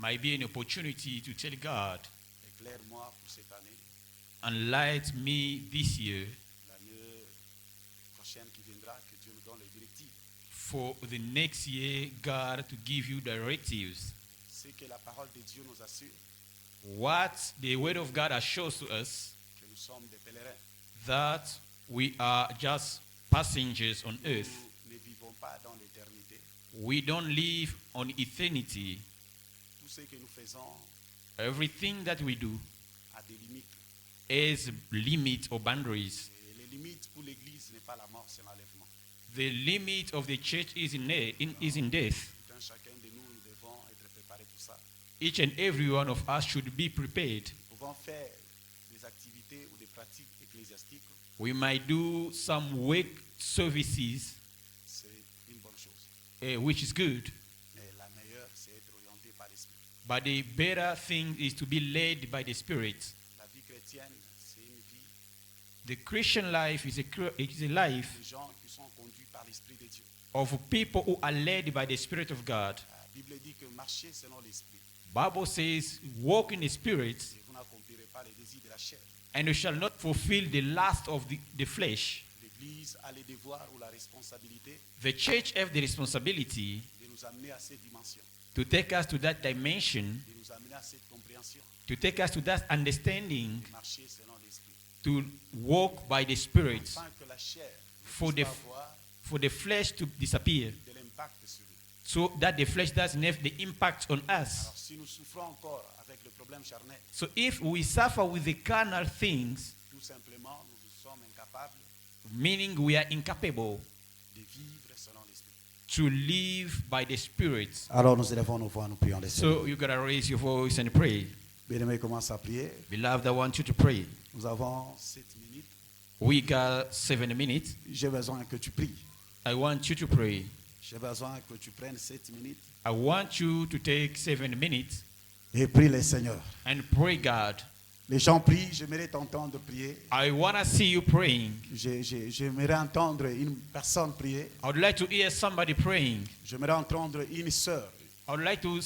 might be an opportunity to tell God, éclaire-moi pour cette année, enlighten me this year l'année prochaine qui viendra, que Dieu nous donne les directives. for the next year, God, to give you directives. Ce que la parole de Dieu nous assure, What the word of God assures to us, que nous sommes des pèlerins. that we are just passengers on earth. Nous ne vivons pas dans l'éternité. We don't live on eternity. Tout ce que nous faisons Everything that we do a des limites. has limits or boundaries. Et les limites pour l'Église n'est pas la mort, c'est l'enlèvement. The limit of the church is in death. Tout un chacun de nous, nous devons être préparés pour ça. Each and every one of us should be prepared. Nous pouvons faire des activités ou des pratiques ecclésiastiques, We might do some work services, c'est une bonne chose. which is good. Mais la meilleure, c'est être orienté par l'Esprit. But the better thing is to be led by the Spirit. La vie chrétienne, c'est une vie The Christian life is a life de gens qui sont conduits par l'Esprit de Dieu. of people who are led by the Spirit of God. La Bible dit que marcher selon l'Esprit, Bible says, walk in the Spirit, et vous n'accomplirez pas les désirs de la chair. and you shall not fulfill the lust of the flesh. L'Église a le devoir ou la responsabilité The church has the responsibility de nous amener à cette dimension, to take us to that dimension, de nous amener à cette compréhension, to take us to that understanding, de marcher selon l'Esprit. to walk by the Spirit, Afin que la chair For ne puisse the- pas avoir for the flesh to disappear, de l'impact sur lui. so that the flesh doesn't have the impact on us. Alors si nous souffrons encore avec le problème charnel, So if we suffer with the carnal things, tout simplement nous sommes incapables meaning we are incapable de vivre selon l'Esprit. to live by the Spirit. Alors nous élevons nos voix, nous prions les So you gotta raise your voice and pray. Bien-aimés, commence à prier. Beloved, I want you to pray. Nous avons 7 minutes. We got 7 minutes. J'ai besoin que tu pries. I want you to pray. J'ai besoin que tu prennes 7 minutes I want you to take 7 minutes et prie le Seigneur. and pray God. Les gens prient, j'aimerais t'entendre prier. I want to see you praying. J'aimerais entendre une personne prier. I would like to hear somebody praying. J'aimerais entendre une sœur, I would like to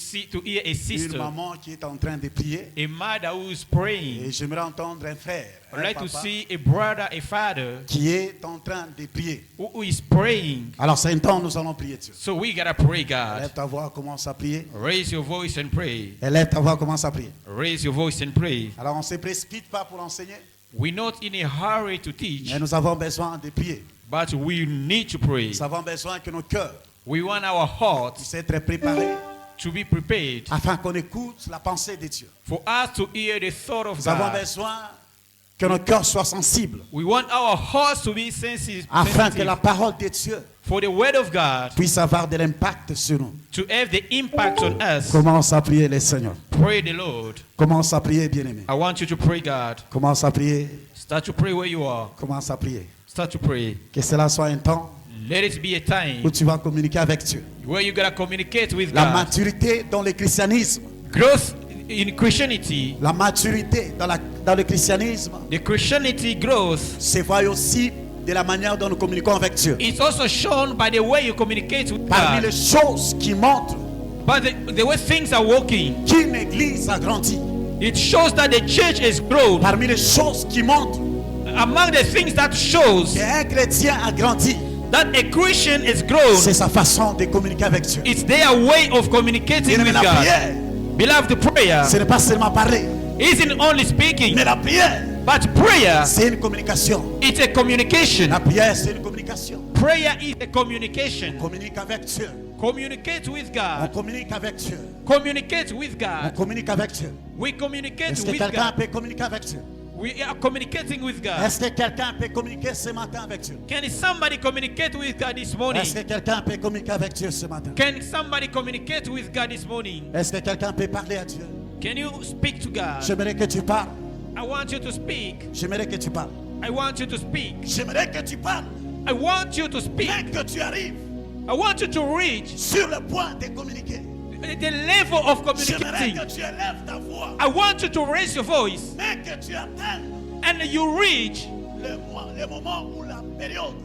hear a une sister, maman qui est en train de prier. a mother who is Et praying. j'aimerais entendre un frère, I would un like to papa see a brother, a father qui est en train de prier. who is praying. Alors c'est un temps, nous allons prier Dieu. So we gotta pray God. Lève ta voix, commence à prier. Raise your voice and pray. Et lève ta voix, commence à prier. Raise your voice and pray. Alors on ne se précipite pas pour enseigner, We're not in a hurry to teach, mais nous avons besoin de prier. but we need to pray. Nous avons besoin que nos cœurs We want our hearts puissent être préparés to be prepared afin qu'on écoute la pensée de Dieu. for us to hear the thought of Nous avons God. besoin que nos cœurs soient sensibles We want our hearts to be sensitive, afin que la parole de Dieu for the word of God puisse avoir de l'impact sur nous. to have the impact on us. Commence à prier le Seigneur. Pray the Lord. Commence à prier, bien-aimé. I want you to pray God. Commence à prier. Start to pray where you are. Commence à prier. Start to pray. Que cela soit un temps Let it be a où time tu vas communiquer avec Dieu. where you gotta communicate with La God. maturité dans le christianisme. Growth in Christianity, La maturité dans le christianisme the Christianity growth se voit aussi de la manière dont nous communiquons avec Dieu. is also shown by the way you communicate with Parmi God. les choses qui montrent But the way things are working, qu'une église a grandi, it shows that the church has grown. parmi les choses qui montrent Among the things that shows qu'un chrétien a grandi, that a Christian is grown, c'est sa façon de communiquer avec Dieu. it's their way of communicating Bien-aimé, with la God. prière, Beloved, the prayer ce n'est pas seulement parler, isn't only speaking, mais la prière, but prayer, c'est une communication. it's a communication. La prière, c'est une communication. Prayer is a communication. On communique avec Dieu. Communicate with On God. communique avec Dieu. Communicate with On God. communique avec Dieu. We communicate Est-ce que with quelqu'un God. peut communiquer avec Dieu? We are communicating with God. Est-ce que quelqu'un peut communiquer ce matin avec Dieu? Can somebody communicate with God this morning? Est-ce que quelqu'un peut communiquer avec Dieu ce matin? Can somebody communicate with God this morning? Est-ce que quelqu'un peut parler à Dieu? Can you speak to God? J'aimerais que tu parles. I want you to speak. J'aimerais que tu parles. I want you to speak. J'aimerais que tu parles. I want you to speak. Dès que tu arrives I want you to reach sur le point de communiquer, the level of j'aimerais communicating. que tu élèves ta voix. I want you to raise your voice Mais que tu atteignes and you reach le moment ou la période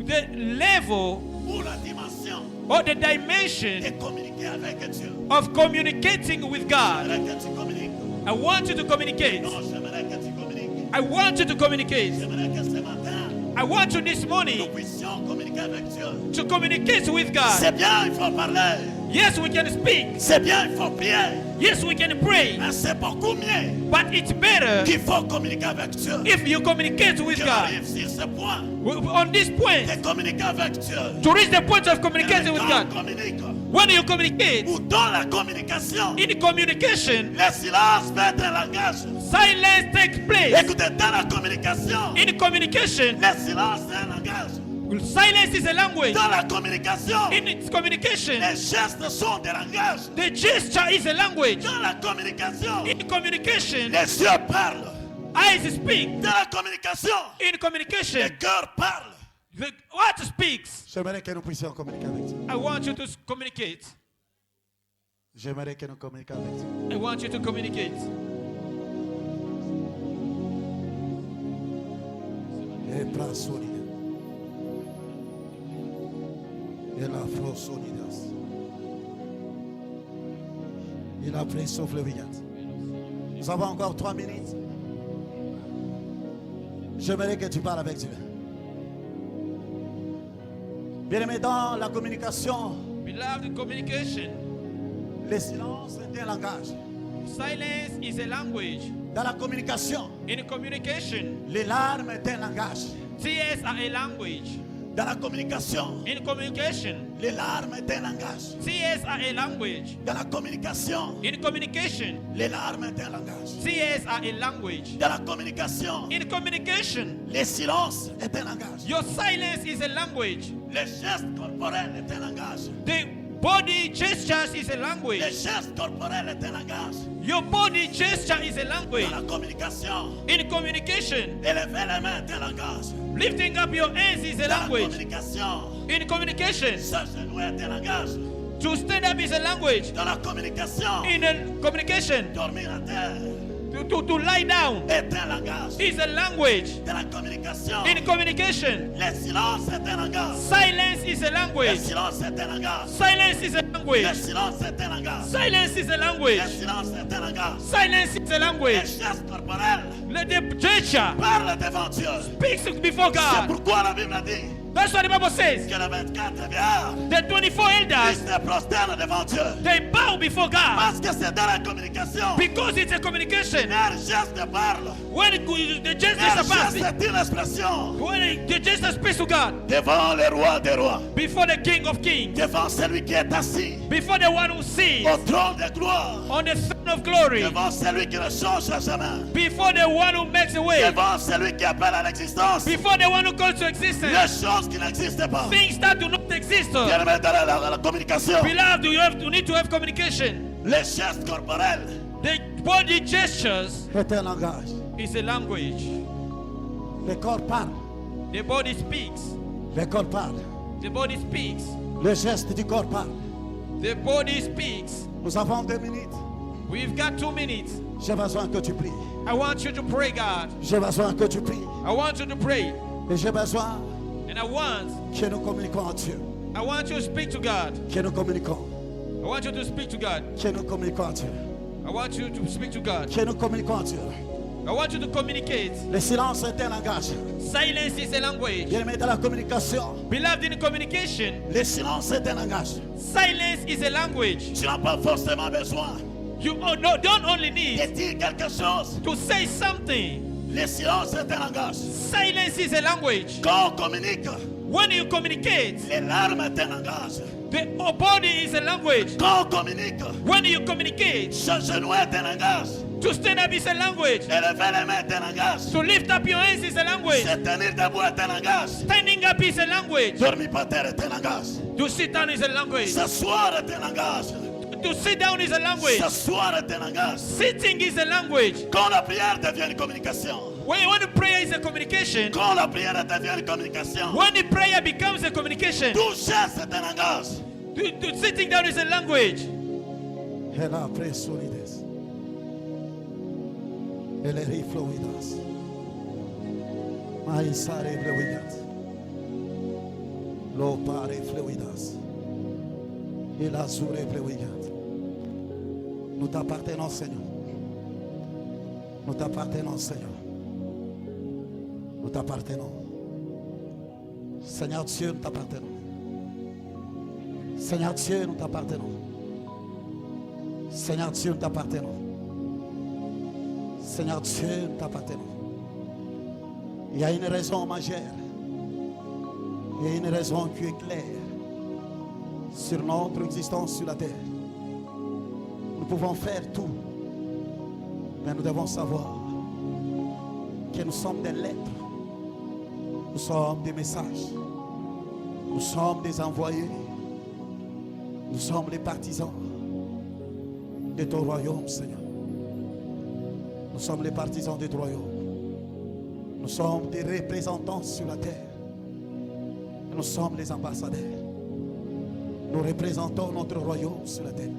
the level ou la dimension or the dimension de communiquer avec Dieu. of communicating with God. J'aimerais que tu communiques. I want you to communicate. Non, j'aimerais que tu communiques. I want you to communicate. J'aimerais que ce matin, I want you this nous morning puissions communiquer avec Dieu. to communicate with God. C'est bien, il faut parler. Yes, we can speak. C'est bien, il faut prier. Yes, we can pray. Mais c'est beaucoup mieux But it's better qu'il faut communiquer avec Dieu. if you communicate with Que God. arrive sur ce point On this point, de communiquer avec Dieu. to reach the point of Et communicating with quand God. on communique, When you communicate, ou dans la communication, in communication, le silence va être un langage. silence takes place. Écoutez, dans la communication, In communication, le silence est un langage. silence is a language. Dans la communication, In its communication, les gestes sont des langages. the gesture is a language. Dans la communication, In communication, les yeux parlent. eyes speak. Dans la communication, In communication, le cœur parle. the heart speaks. J'aimerais que nous puissions communiquer avec Dieu. I want you to communicate. J'aimerais que nous communiquions avec Dieu. I want you to communicate. Et prasonidas. Et la frosonidas. Il a pris souffle brillante. Nous avons encore 3 minutes. J'aimerais que tu parles avec Dieu. Bien-aimé, dans la communication, Beloved, communication. le silence est un langage. Silence is a language. Dans la communication, In communication, les larmes est un langage. tears are a language. Dans la communication, In communication, les larmes est un langage. tears are a language. Dans la communication, In communication, les larmes est un langage. tears are a language. Dans la communication, In communication, le silence est un langage. your silence is a language. Le geste corporel est un langage. The body gestures is a Le language. geste corporel est un langage. Your body gesture is a Dans language. la communication, In communication, élever les mains est un langage. lifting up your hands is a Dans la language. communication, In communication, s'agenouiller est un langage. to stand up is a language. Dans la communication, In a communication, dormir à terre to lie down est un langage. is a language. Dans la communication, In communication, le silence est un langage. silence is a Le language. silence est un langage. Silence is a Le language. silence est un langage. Silence is a Le language. silence est un langage. Silence is a Le language. geste corporel Let the gesture parle devant Dieu. speaks before C'est God. pourquoi la Bible dit That's what the Bible says. que les 24 vieillards The 24 elders, ils se prosternent devant Dieu. they bow before God Parce que c'est dans la communication. because it's a communication. Leur geste parle. When the gesture Leur is geste passing, est une expression when the gesture speaks to God devant le roi des rois. before the King of Kings, Devant celui qui est assis before the one who sits au trône de gloire. on the throne of glory, Devant celui qui ne change jamais. before the one who makes a way, Devant celui qui appelle à l'existence before the one who calls to les existence, choses qui n'existent pas. things that do not exist. Bien-aimé, dans la communication, Beloved, you need to have communication. les gestes corporels The body gestures est un langage. is a language. Le corps parle. The body speaks. Le corps parle. The body speaks. Le geste du corps parle. The body speaks. Nous avons 2 minutes. We've got 2 minutes. J'ai besoin que tu pries. I want you to pray, God. J'ai besoin que tu pries. I want you to pray. Et j'ai besoin And I want que nous communiquions en Dieu. you to speak to God. Que nous communiquions. I want you to speak to God. Que nous communiquions en Dieu. I want you to speak to God. Que nous communiquions en Dieu. I want you to communicate. Le silence est un langage. Silence is a language. Bien-aimé, dans la communication, Beloved, in communication, le silence est un langage. silence is a language. Tu n'as pas forcément besoin You don't only de need dire quelque chose. to say something. Le silence est un langage. Silence is a language. Quand on communique, When you communicate, les larmes est un langage. the body is a language. Quand on communique, When you communicate, s'agenouiller est un langage. to stand up is a language. Élever les mains est un langage. To lift up your hands is a language. Se tenir debout est un langage. Standing up is a language. Dormir par terre est un langage. To sit down is a language. S'asseoir est un langage. To sit down is a language. S'asseoir est un langage. Sitting is a language. Quand la prière devient une communication. When the prayer is a communication, Quand la prière devient une communication. when the prayer becomes a communication, Tout geste est un langage. to sitting down is a language. Elle a pris solides. Elle est rifluidas. Maïsare brillantes. Lo pare fluidas. Et l'azure fluidas. Nous t'appartenons, Seigneur. Nous t'appartenons, Seigneur. Nous t'appartenons. Seigneur Dieu, nous t'appartenons. Seigneur Dieu, nous t'appartenons. Seigneur Dieu, nous t'appartenons. Seigneur Dieu, nous t'appartenons. Il y a une raison majeure. Il y a une raison qui est claire sur notre existence sur la terre. Nous pouvons faire tout, mais nous devons savoir que nous sommes des lettres, nous sommes des messages, nous sommes des envoyés, nous sommes les partisans de ton royaume, Seigneur. Nous sommes les partisans de ton royaume. Nous sommes des représentants sur la terre. Nous sommes les ambassadeurs. Nous représentons notre royaume sur la terre.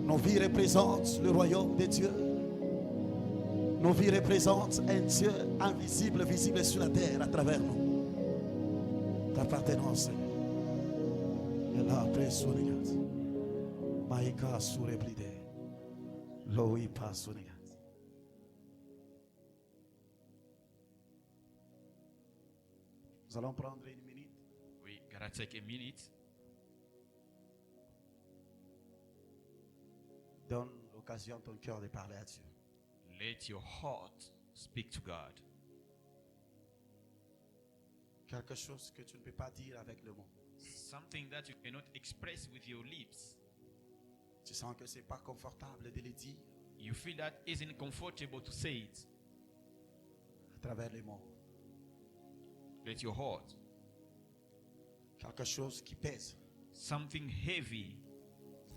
Nos vies représentent le royaume de Dieu. Nos vies représentent un Dieu invisible, visible sur la terre à travers nous. T'appartenons, Seigneur. Et là, après, souriant. Maïka sureblide. Loi pas souriant. Nous allons prendre une minute. We gotta take a minute. Donne l'occasion à ton cœur de parler à Dieu. Let your heart speak to God. Quelque chose que tu ne peux pas dire avec le mot. Something that you cannot express with your lips. Tu sens que ce n'est pas confortable de le dire You feel that isn't comfortable to say it. à travers les mots. Let your heart. Quelque chose qui pèse. Something heavy.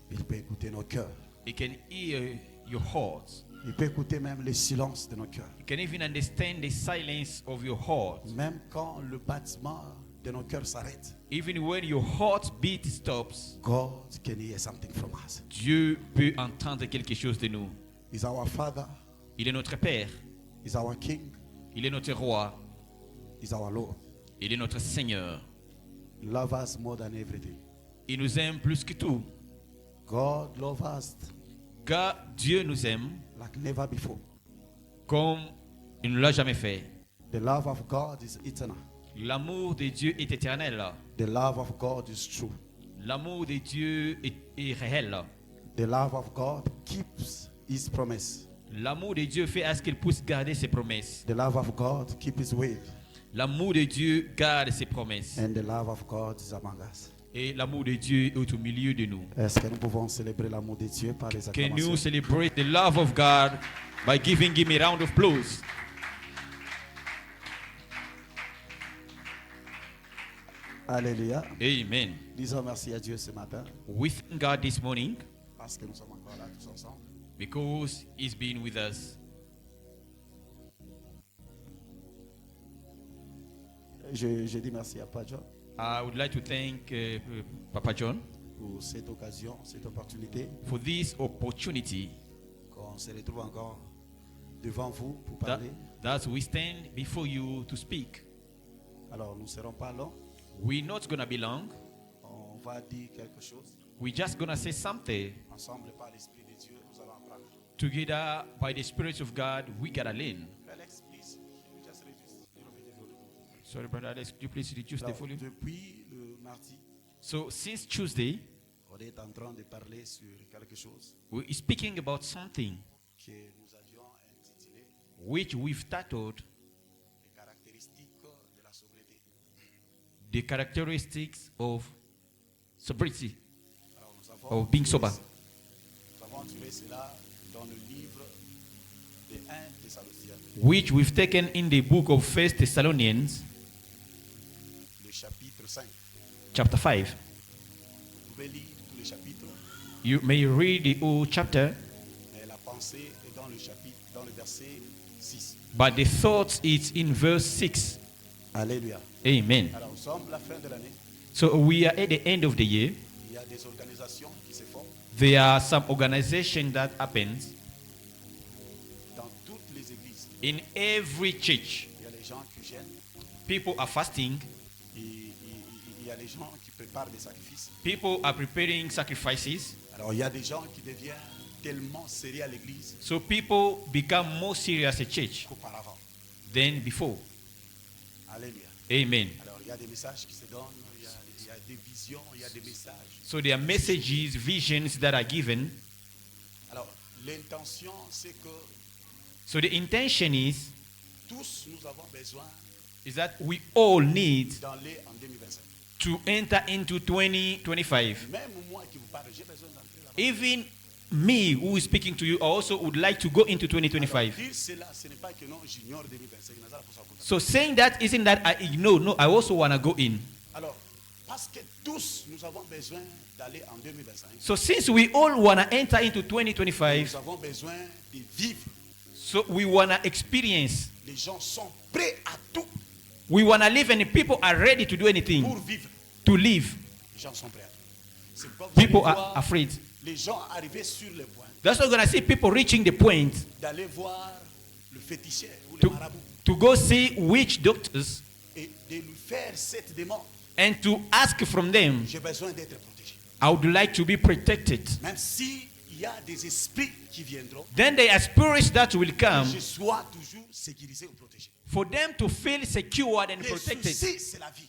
Il peut écouter nos cœurs. It can hear your heart. Il peut écouter même le silence de nos cœurs. You can even understand the silence of your heart. Même quand le battement de nos cœurs s'arrête. Even when your heartbeat stops, God can hear something from us. Dieu peut entendre quelque chose de nous. He's our Father. Il est notre Père. He's our King. Il est notre Roi. He's our Lord. Il est notre Seigneur. He loves us more than everything. Il nous aime plus que tout. God loves us Dieu nous aime like never before. comme il ne l'a jamais fait. The love of God is eternal. L'amour de Dieu est éternel. The love of God is true. L'amour de Dieu est réel. The love of God keeps His promise. L'amour de Dieu fait à ce qu'il puisse garder ses promesses. The love of God keeps His word. L'amour de Dieu garde ses promesses. And the love of God is among us. Et l'amour de Dieu est au milieu de nous. Est-ce que nous pouvons célébrer l'amour de Dieu par les Can acclamations? you celebrate the love of God by giving him a round of applause? Alléluia. Amen. Disons merci à Dieu ce matin We thank God this morning parce que nous sommes encore là tous ensemble. because he's been with us. Je dis merci à Papa John I would like to thank Papa John pour cette occasion, cette opportunité for this opportunity qu'on se retrouve encore devant vous pour that, parler. that we stand before you to speak. Alors nous ne serons pas longs, We're not going to be long. on va dire quelque chose. We're just going to say something. Ensemble par l'Esprit de Dieu, nous allons apprendre. Together, by the Spirit of God, we got to learn. Alex, please, can you just reduce a little bit the volume? Sorry, brother Alex, could you please reduce the Alors, volume? depuis le mardi, So, since Tuesday, on est en train de parler sur quelque chose we're speaking about something que nous avions intitulé which we've titled les caractéristiques de la sobriété. The Characteristics of Sobriety, Alors, nous avons of being sober. Nous avons trouvé cela dans le livre de 1 Thessaloniciens, Which we've taken in the book of 1 Thessalonians, le chapitre 5. chapter 5. Vous pouvez lire tout le chapitre, You may read the whole chapter, mais la pensée est dans le chapitre, dans le verset 6. but the thought is in verse 6. Alléluia. Amen. Alors, nous sommes à la fin de l'année. So we are at the end of the year. Il y a des organisations qui se font There are some organization that happens dans toutes les églises. in every church. Il y a les gens qui gênent. People are fasting. Il y y a les gens qui préparent des sacrifices. People are preparing sacrifices. Alors, il y a des gens qui deviennent tellement sérieux à l'église So people become more serious at church qu'auparavant. than before. Alléluia. Amen. Alors, il y a des messages qui se donnent, il y a des visions, il y a des messages. So there are messages, visions that are given. Alors, l'intention, c'est que So the intention tous nous avons besoin is that we all need d'aller en 2025. to enter into 2025. Même moi qui vous parle, j'ai besoin d'entrer là-bas. Even me who is speaking to you also would like to go into Alors, 2025. dire cela, ce n'est pas que non, j'ignore 2025. So saying that isn't that I ignore. No, I also want to go in. Alors, parce que tous nous avons besoin d'aller en 2025, So since we all want to enter into nous 2025, avons besoin de vivre. so we want to experience. Les gens sont prêts à tout We want to live and the people are ready to do pour anything, vivre. to live. Les gens sont prêts à tout. C'est pourquoi vous allez People are voir afraid. les gens arriver sur le point That's why we're going to see people reaching the point d'aller voir le féticheur ou le to, marabout to go see witch doctors et de lui faire cette demande. and to ask from them, J'ai besoin d'être protégé. I would like to be protected. Même s'il y a des esprits qui viendront, Then there are spirits that will que come je sois toujours sécurisé ou protégé. for them to feel secured and Les protected. soucis, c'est la vie.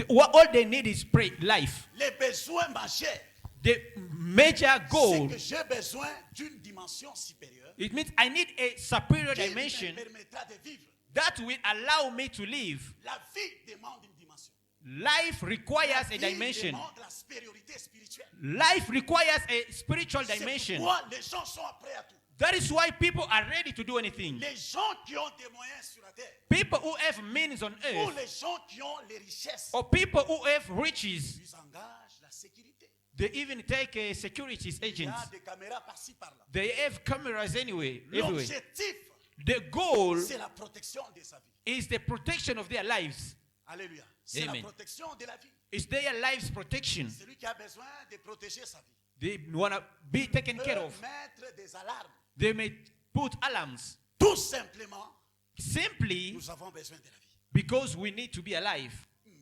All they need is life. Les besoins majeurs, The major c'est goal, que j'ai besoin d'une dimension supérieure it means I need a superior qui me dimension permettra de vivre. that will allow me to live. La vie demande une dimension. Life requires a La vie dimension. demande la supériorité spirituelle. Life requires a spiritual C'est dimension. pourquoi les gens sont prêts à tout. That is why people are ready to do anything. Les gens qui ont des moyens sur la terre, People who have means on ou earth, les gens qui ont les richesses, or people who have riches, ils engagent la sécurité. they even take a securities Il y agents. a des caméras par-ci par-là. They have cameras anyway, everywhere. L'objectif, The goal c'est la protection de sa vie. is the protection of their lives. Alléluia. C'est la Amen. protection de la vie. It's their lives protection. Celui qui a besoin de protéger sa vie They want to be taken peut care of. mettre des alarmes. They may put alarms Tout simplement, simply nous avons besoin de la vie. because we need to be alive.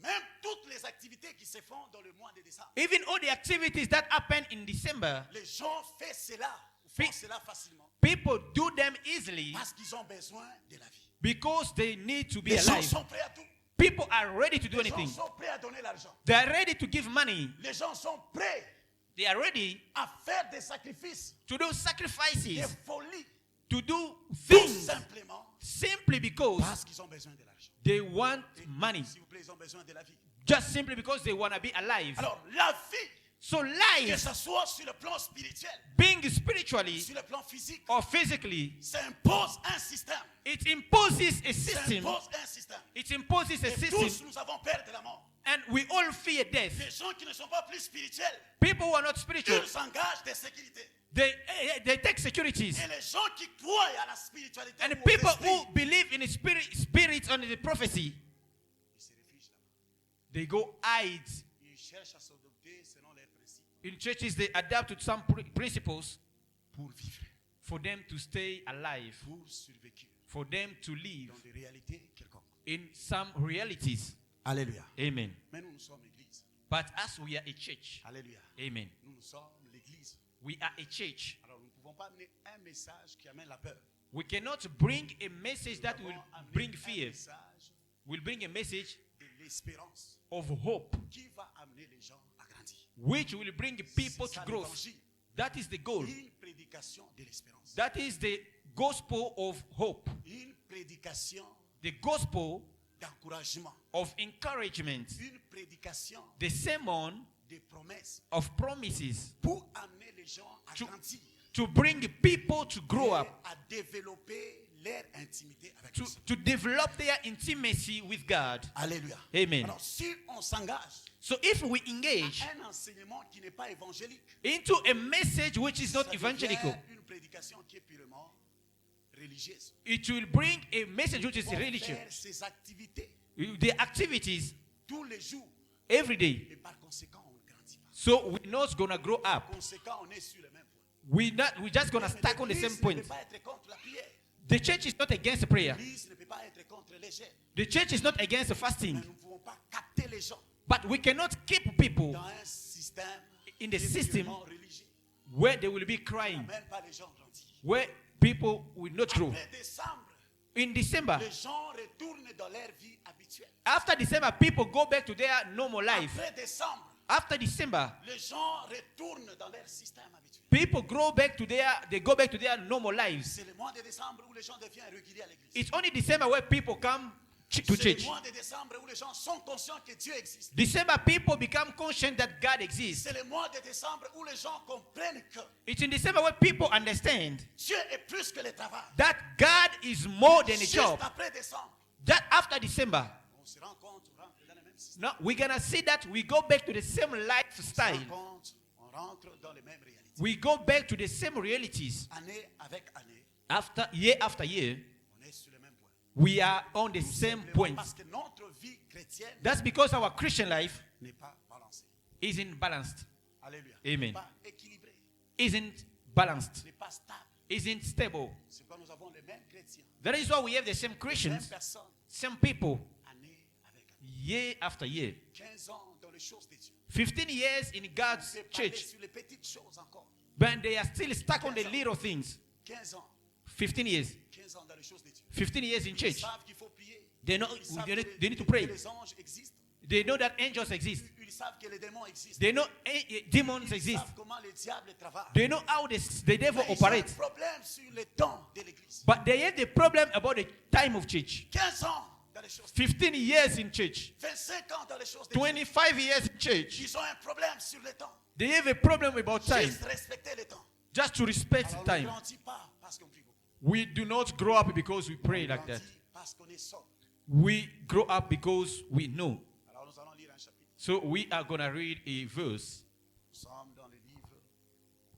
Même toutes les activités qui se font dans le mois de décembre, Even all the activities that happen in December, les gens font cela, Fi- font cela facilement people do them easily parce qu'ils ont besoin de la vie. because they need to be Les gens alive. sont prêts à tout. People are ready to do Les gens anything. sont prêts à donner l'argent. They are ready to give money. Les gens sont prêts They are ready à faire des sacrifices, to do des sacrifices, folies, to do tout things simplement simply because parce qu'ils ont besoin de l'argent. they want Et money. s'il vous plaît, ils ont besoin de la vie. Just simply because they want to be alive. Alors, la vie, So que life, ce soit sur le plan spirituel, being spiritually sur le plan physique, or physically, ça impose un système. it imposes a Ça system. impose un système. It imposes a Et system, tous, nous avons peur de la mort. and we all fear death. Les gens qui ne sont pas plus spirituels, People who are not spiritual, ils s'engagent des sécurités. they take securities. Et les gens qui croient à la spiritualité, And ou aux people esprits, who believe in the spirit and the prophecy, ils se réfugient là-bas. they go hide. Ils cherchent à s'adopter selon leurs principes In churches, they adapt to some principles pour vivre, for them to stay alive, pour survécu for them to live dans des réalités quelconques. in some realities. Alléluia. Amen. Mais nous sommes l'église. But as we are a church, Alléluia. amen, Nous sommes l'église. we are a church. Alors nous ne pouvons pas amener un message qui amène la peur. We cannot bring a message that Nous will devons amener bring un fear. message Will bring a message de l'espérance of hope, qui va amener les gens à grandir. which will bring people C'est to ça growth. l'évangile. That is the goal. Une prédication de l'espérance. That is the gospel of hope, Une prédication the gospel d'encouragement. of encouragement, Une prédication the sermon de promesses of promises pour amener les gens à To- grandir. to bring people to grow et up, à développer leur intimité avec to, le Seigneur. to develop their intimacy with God. Alléluia. Amen. Alors si on s'engage So if we engage à un enseignement qui n'est pas évangélique, into a message which is ça not evangelical, devient une prédication qui est purement religieuse. it will bring a message which is On religious. faire ses activités The activities tous les jours every day. et par conséquent on ne grandit pas. So we're not gonna grow Par up. conséquent on est sur le même point. We're just gonna Mais stack on the l'Église same point. ne peut pas être contre la prière. The church is not against prayer. L'Église ne peut pas être contre les jeûnes. The church is not against Mais fasting. nous ne pouvons pas capter les gens But we cannot keep people dans un système in the system purement religieux. where they will be crying, Même pas les gens grandir. where people will not grow. Après décembre, In December, les gens retournent dans leur vie habituelle. after December, people go back to their normal life. Après décembre, After December, les gens retournent dans leur système habituel. people go back to their normal lives. C'est le mois de décembre où les gens deviennent réguliers à l'église. It's only December where people come to C'est le church. mois de décembre où les gens sont conscients que Dieu existe. December, people become conscious that God exists. C'est le mois de décembre où les gens comprennent que It's in December where people understand Dieu est plus que le travail. that God is more than a Juste job. après décembre, That after December, on se rend compte, on rentre dans le même système. now we're gonna see that we go back to the same On se lifestyle. rend compte, on rentre dans les mêmes réalités. We go back to the same realities. Année avec année, After year, on est sur le même point. we are on the same Simplement point. parce que notre vie chrétienne That's because our Christian life n'est pas balancée. isn't balanced, Alléluia. Amen. N'est pas équilibrée, isn't balanced, n'est pas stable. isn't stable. C'est pourquoi nous avons les mêmes chrétiens, That is why we have the same les mêmes Christians, personnes, same people, année avec année. year after year. 15 ans dans les choses de Dieu. 15 years in On God's peut parler church, sur les petites choses encore. but they are still stuck on the little things. 15 ans. 15 years. 15 ans dans les choses de Dieu. 15 years in Ils church. savent qu'il faut prier. They know Ils savent they need to que pray. les anges existent. They know that angels exist. Ils savent que les démons existent. They know demons Ils exist. savent comment le diable travaille. They know how the devil Mais ils ont un operates. problème sur le temps de l'église. But they have the problem about the time of church. 15 ans dans les choses. 15 years in church. 25 ans dans les choses de Dieu. 25 years in church. Ils ont un problème sur le temps. They have a problem about time. Juste respecter le temps. Just to respect Alors, on ne time. grandit pas parce qu'on prie beaucoup. We do not grow up because we pray On like that. grandit parce qu'on est sobre. We grow up because we know. Alors nous allons lire un chapitre. So we are going to read a verse. Nous sommes dans le livre.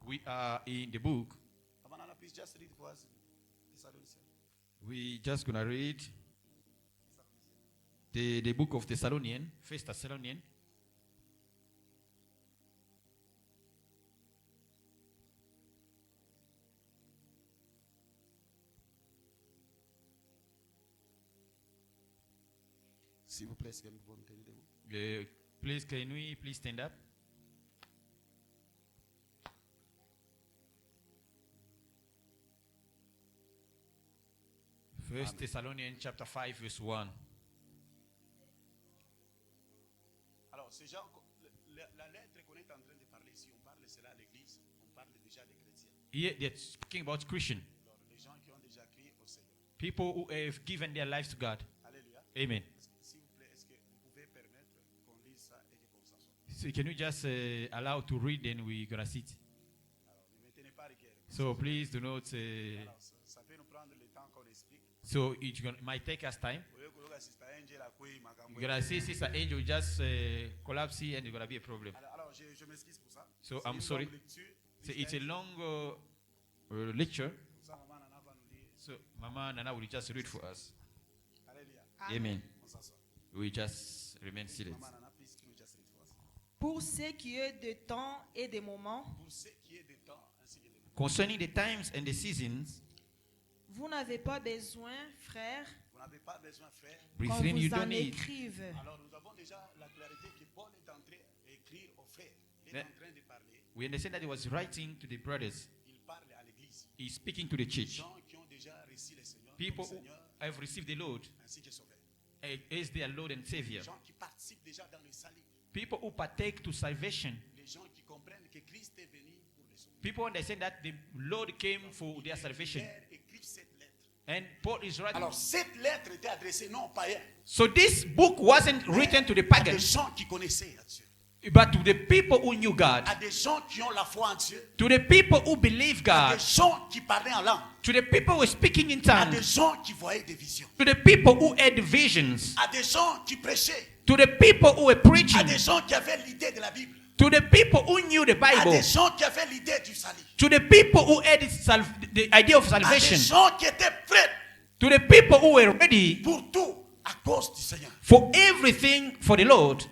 We are in the book. Avant on a please just read for us. Thessaloniciens. We just going to read the book of Thessalonians, 1 Thessalonians. S'il vous plaît, est-ce que nous pouvons nous tenir debout? Please, can we please stand up? First Thessalonians chapter 5 verse 1. Alors, ces gens, la lettre qu'on est en train de parler ici, on parle de cela à l'église, on parle déjà des chrétiens. Here they're speaking about Christian. Alors, les gens qui ont déjà crié au Seigneur. People who have given their lives to God. Alléluia. Amen. S'il vous plaît, est-ce que vous pouvez permettre qu'on lise ça et qu'on s'assoie? So can you just allow to read, then we're going to sit? Alors, ne me tenez pas rigueur. So please do not... Alors, ça peut nous prendre le temps qu'on explique. so it might take us time. Vous voyez que Sister Angel a couillé ma You're going to see Sister Angel just collapse here and it's going to be a problem. Alors, je m'excuse pour ça. So C'est I'm une sorry. longue lecture. So it's a long lecture. Pour ça, Maman Nana va nous lire. So Mama Nana will just read for us. Alléluia. Amen. On s'assoit. We just remain seated. Maman Nana, please, can you just read for us? Pour ce qui est de temps et des moments, Pour ce qui est des temps ainsi que des moments. Concerning the times and the seasons, vous n'avez pas besoin, frères, Vous n'avez pas besoin, frère. qu'on brethren, you vous en don't need. écrive. Alors, nous avons déjà la clarité que Paul est en train d'écrire aux frères. Il est Mais- en train de parler. We understand that he was writing to the brothers. Il parle à l'église. He's speaking to the Les church. gens qui ont déjà reçu le Seigneur, People comme who Seigneur have received the Lord ainsi que Sauveur. as their Lord and Les Savior. gens qui participent déjà dans le salut. People who partake to salvation. Les gens qui comprennent que Christ est venu pour les sauver. People understand that the Lord came for their salvation. Pierre écrit cette lettre. And Paul is writing. Alors, cette lettre était adressée non aux païens, So this book wasn't written to the à des pagans, gens qui connaissaient Dieu, but to the people who knew God, à des gens qui ont la foi en Dieu, to the people who believe à God, des gens qui parlaient en langue, to the people who were speaking in à des tongues, gens qui voyaient des visions, to the people who had visions, à des gens qui prêchaient, to the people who were à preaching, des gens qui avaient l'idée de la Bible, to the people who knew the à Bible, des gens qui avaient l'idée du salut, to the people who had the idea of à des salvation, gens qui étaient prêts to the people who were ready pour tout à cause du Seigneur. for everything for the Lord.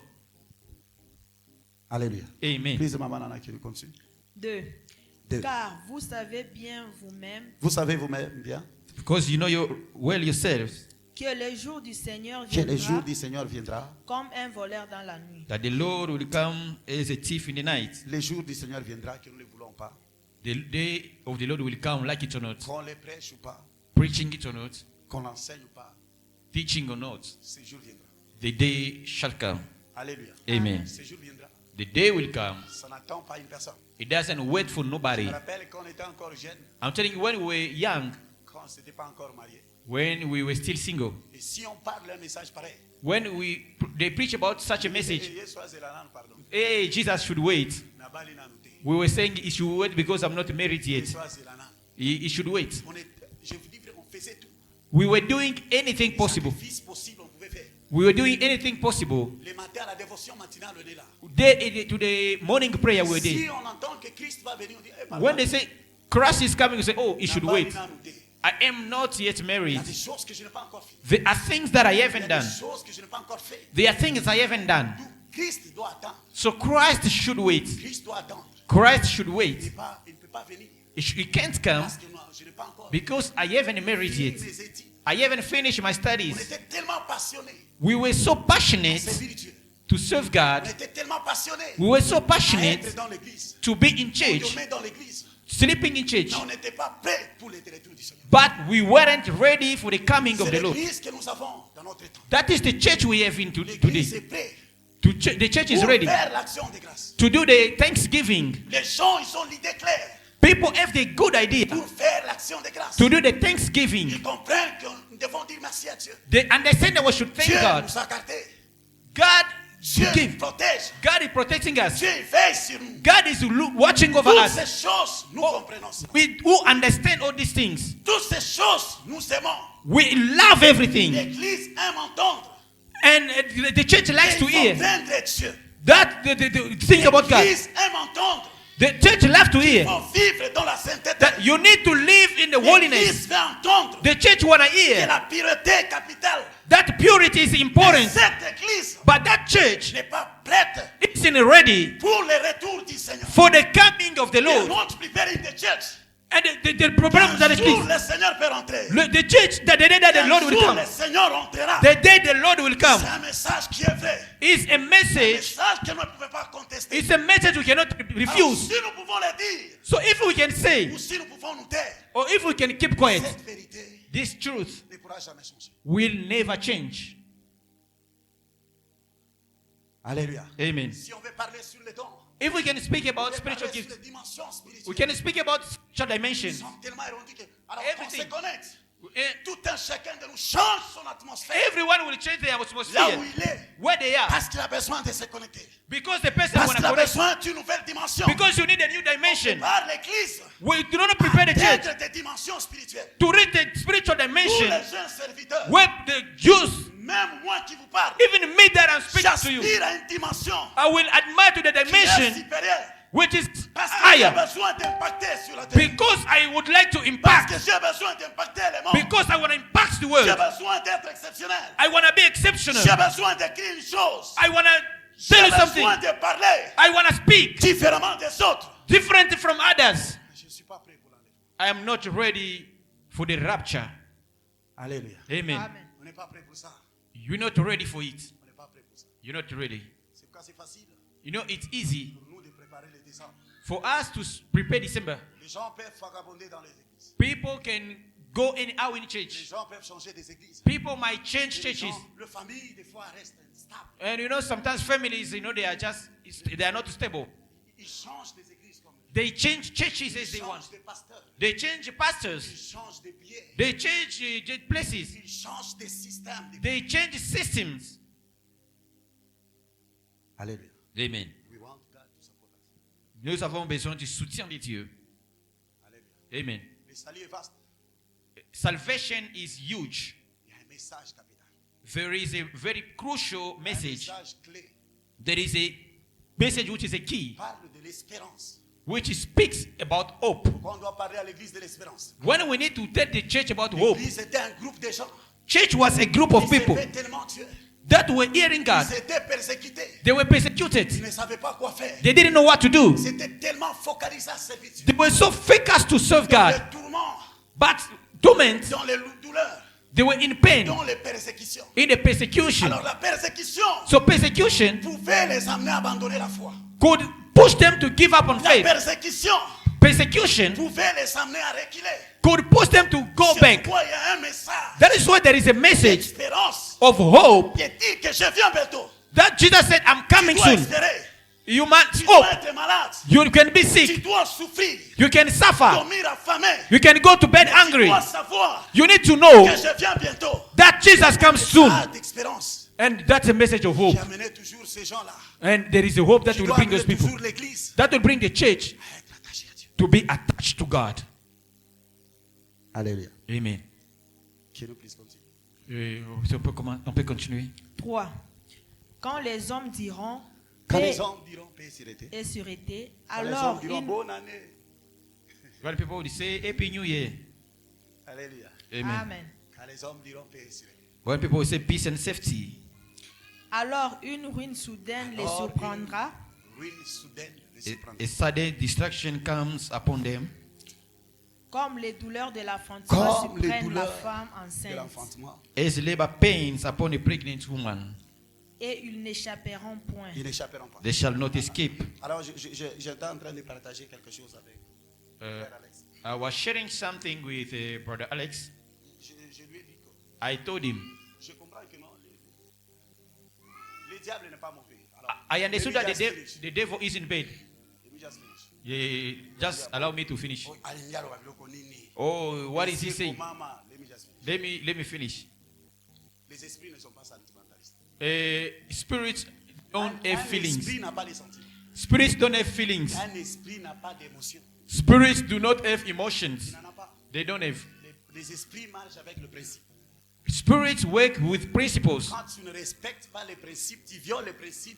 Alléluia. Amen. Please, Maman Nana, qui continue. 2. Deux. Car vous savez bien vous-même Vous savez vous-même bien Because you know well yourselves que le jour du Seigneur que le jour viendra du Seigneur viendra. comme un voleur dans la nuit. That the Lord will come as a thief in the night. Le jour du Seigneur viendra, que nous ne le voulons pas. The day of the Lord will come, like it or not, Qu'on le prêche ou pas, preaching it or not, qu'on l'enseigne ou pas, teaching or not, ce jour viendra. the day shall come. Alléluia. Amen. Ce jour viendra. The day will come. Ça n'attend pas une personne. It doesn't wait for Je nobody. me rappelle quand on était encore jeune, I'm telling you, when we were young, quand on ne s'était pas encore marié. when we were still single, Et si on parle un message pareil, when they preach about such a message, hey, Jesus should wait. We were saying he should wait because I'm not married yet. He should wait. We were doing anything possible. We were doing anything possible. To the morning prayer we were doing. When they say Christ is coming, we say, oh, he should wait. I am not yet married. There are things that I haven't done. There are things I haven't done. So Christ should wait. Christ should wait. He can't come because I haven't married yet. I haven't finished my studies. We were so passionate to serve God. We were so passionate to be in church, sleeping in church. But we weren't ready for the coming of the Lord. That is the church we have in today. The church is ready to do the thanksgiving. People have the good idea to do the thanksgiving. They understand that we should thank God. God should give. God is protecting us. God is watching over us. We who understand all these things. We love everything. And the church likes to hear that the thing about God. The church loves to hear that you need to live in the holiness. The church want to hear that purity is important. But that church isn't ready for the coming of the Lord. And the problem that the church, the day that the Lord will come, the day the Lord will come, is a message. It's a message we cannot refuse. So if we can say, or if we can keep quiet, this truth will never change. Alléluia. Amen. If we can speak about spiritual gifts, we can speak about spiritual dimensions. Everything. Everyone will change their atmosphere where they are. Because the person wants to connect. Because you need a new dimension. We do not prepare the church to reach the spiritual dimension where the Jews, even me that I'm speaking to you, I will admire to the dimension which is higher. Because I would like to impact. Because I want to impact the world. I want to be exceptional. I want to tell you something. I want to speak different from others. I am not ready for the rapture. Alléluia. Amen. You're not ready for it. You're not ready. You know, it's easy for us to prepare December. People can go anyhow in church. People might change churches. And you know, sometimes families, you know, they are not stable. They change churches as they want. They change pastors. They change places. They change systems. Alléluia. Amen. Nous avons besoin du soutien de Dieu. Amen. Salvation is huge. There is a very crucial message. There is a message which is a key, which speaks about hope. When we need to tell the church about hope, church was a group of people that were hearing God. They were persecuted. They didn't know what to do. They were so focused to serve God. But torment, They were in pain, dans les persécutions. in the persecution. Alors la persécution So persecution pouvait les amener à abandonner la foi. could push them to give up on La faith. persécution Persecution pouvait les amener à reculer. could push them to go C'est back. pourquoi il y a un message That is why there is a message d'espérance of hope qui dit que je viens bientôt. that Jesus said, I'm Tu coming dois soon. espérer. You must Tu dois hope. être malade. You can be Tu sick. dois souffrir. You can suffer. Dormir affamé. You can go to bed Tu angry. dois savoir You need to know que je viens bientôt. that Jesus comes soon. Ah, d'espérance And that's a message of hope. qui amenait toujours ces gens-là. And there is a hope that Tu will dois bring amener those people. toujours l'église That will bring the church à être attachée à Dieu. to be attached to God. Alléluia. Amen. Qui nous puisse continuer. On peut continuer. 3. Quand les hommes diront Quand paix les hommes diront paix sur été, et sûreté, quand les alors hommes diront bonne année. When people will say Happy New Year. Alléluia. Amen. Amen. Quand les hommes diront paix et sûreté. When people will say peace and safety. Alors une ruine soudaine les Alors, surprendra, une ruine soudaine les surprendra. A sudden destruction comes upon them. comme les douleurs de l'enfantement Comme les surprennent la douleurs femme de enceinte, l'enfantement. As labor pains upon a pregnant woman, et ils n'échapperont point. Ils n'échapperont pas. they shall not escape. Alors, j'étais en train de partager quelque chose avec Frère Alex. I was sharing something with Brother Alex. Je lui ai dit que I told him, je comprends que non, le diable n'est pas mauvais. Alors, I understood that let me just finish. the devil is in bed. Let me just finish. Yeah, just allow me to finish. Oh, alinyalo wabiloko nini? Oh, what is he Laissez saying? pour maman. Let me just finish. Let me finish. Les esprits ne sont pas sentimentalistes. Spirits don't have Un feelings. esprit n'a pas de sentiments. Spirits don't have feelings. Un esprit n'a pas d'émotion. Spirits do not have emotions. Il n'en a pas. They don't have. Les esprits marchent avec le principe. Spirits work with principles. Quand tu ne respectes pas les principes, tu violes les principes.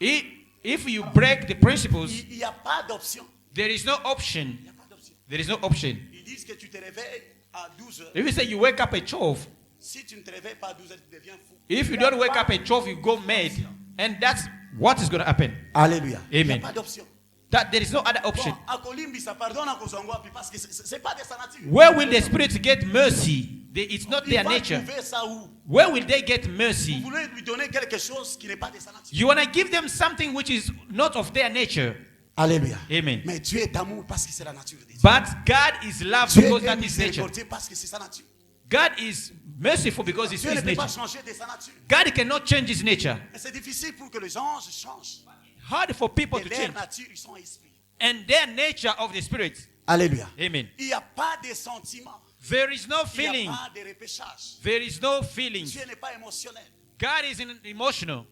If you break the principles, Il n'y a pas d'option. there is no option. Il n'y a pas d'option. There is no option. Ils disent que tu te réveilles à 12 heures. If you say you wake up at 12, Si tu ne te réveilles pas à 12 heures, tu deviens fou. if you don't wake up at 12, you go mad. And that's what is going to happen. Alléluia. Il n'y a Amen. pas d'option. That there is no other option. Bon, à Kolimbi, ça pardonne à Kozongwapi parce que c'est pas de sa nature. Where will the spirits get mercy? It's not Il their va nature. trouver ça où? Where will they get Vous mercy? voulez lui donner quelque chose qui n'est pas de sa nature. You want to give them something which is not of their nature. Alléluia. Amen. Mais Dieu est amour parce que c'est la nature de Dieu. But God is love Dieu because est that is nature. miséricordieux parce que c'est sa nature. God is merciful because it's Dieu ne his peut pas nature. changer de sa nature. God cannot change his nature. Et c'est difficile pour que les anges changent. Hard for people Et to leur change. nature, ils sont esprits. And their nature of the spirit. Alléluia. Amen. Il n'y a pas de sentiments. There is no Il n'y a feeling. pas de repêchage. There is no feelings. Dieu n'est pas émotionnel. God is emotional.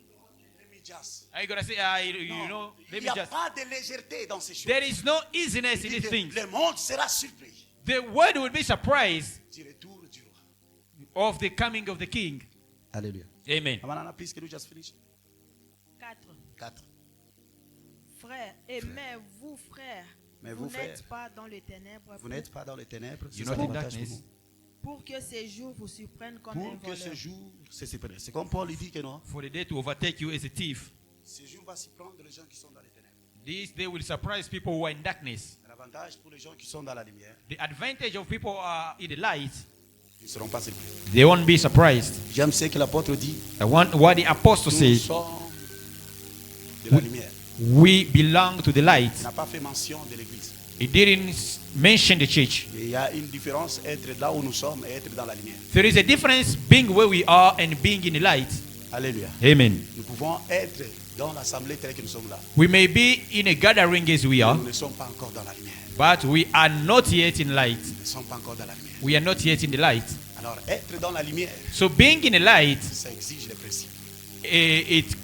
Let me just. Are you gonna say, you Non. know, let Il me n'y a just. pas de légèreté dans ces choses. There is no easiness in Il dit these que things. le monde sera surpris The world will be surprised du retour du roi. of the coming of the King. Alléluia. Amen. Amanana, please, can you just finish? 4. 4. Frères, et mais vous, frères, Mais vous vous, frères, n'êtes pas dans les ténèbres Vous n'êtes pas dans les ténèbres. You're c'est not ça in l'avantage pour darkness. pour que ces jours vous surprennent comme un nous. Pour que ce voleur. jour, c'est comme Paul il dit que non. For the day to overtake you as a thief. Ce jour va s'y prendre les gens qui sont dans les ténèbres. This day will surprise people who are in darkness. L'avantage pour les gens qui sont dans la lumière, The advantage of people who are in the light, ils ne seront pas surpris. they won't be surprised. J'aime ce que l'apôtre dit. I want what the apostle Nous says. sommes de la lumière. We belong to the light. Il n'a pas fait mention de l'église. He didn't mention the church. Et il y a une différence être là où nous sommes et être dans la lumière. There is a difference being where we are and being in the light. Alléluia. Amen. Nous pouvons être dans l'assemblée telle que nous sommes là. We may be in a gathering as we are, Nous ne sommes pas encore dans la lumière. but we are not yet in light. Nous ne sommes pas encore dans la lumière. We are not yet in the light. Alors, être dans la lumière, So being in the light, ça exige les principes. it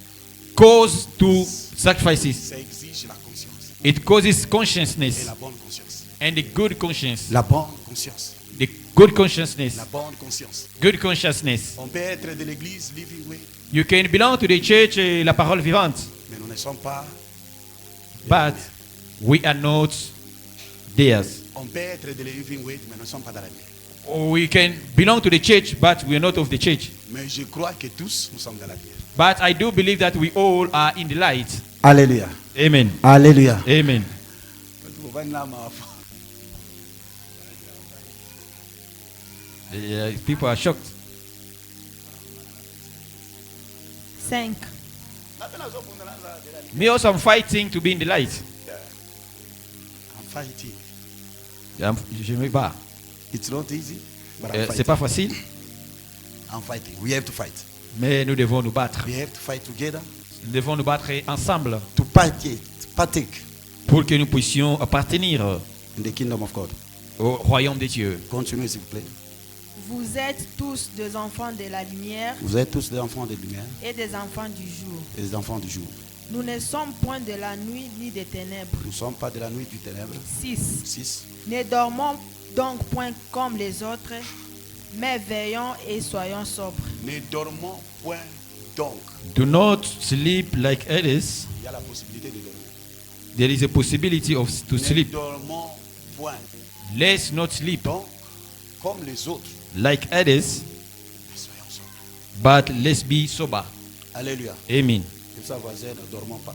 causes to sacrifices. Ça exige la conscience. It causes Et consciousness la bonne conscience. and the good conscience. La bonne conscience. The good consciousness. La bonne conscience. Good consciousness. On peut être de l'église Living Way, You can belong to the church, la parole vivante, mais nous ne sommes pas. but we are not theirs. On peut être de Living Way, mais nous ne sommes pas dans la lumière. We can belong to the church, but we are not of the church. Mais je crois que tous, nous sommes dans la lumière. But I do believe that we all are in the light. Alléluia. Amen. Alléluia. Amen. People are shocked. 5. Me also, I'm fighting to be in the light. I'm fighting. Je me bats. It's not easy, but I'm C'est fighting. pas facile, I'm fighting. We have to fight. mais nous devons nous battre. We have to fight together Nous devons nous battre ensemble to partake pour que nous puissions appartenir in the kingdom of God. au royaume de Dieu. Continuez s'il vous plaît. Vous êtes tous des enfants de la lumière Vous êtes tous des enfants de lumière et des enfants du jour. et des enfants du jour. Nous ne sommes point de la nuit ni des ténèbres. Nous ne sommes pas de la nuit du ténèbre. 6. 6. Ne dormons donc point comme les autres, mais veillons et soyons sobres. Ne dormons point donc. Do not sleep like others. Il y a la possibilité de dormir. There is a possibility of to Ne sleep. dormons point Let's not sleep donc comme les autres. like others, Mais soyons sobres. but let's be sober. Alléluia. Amen. Et sa voisine, ne dormons pas.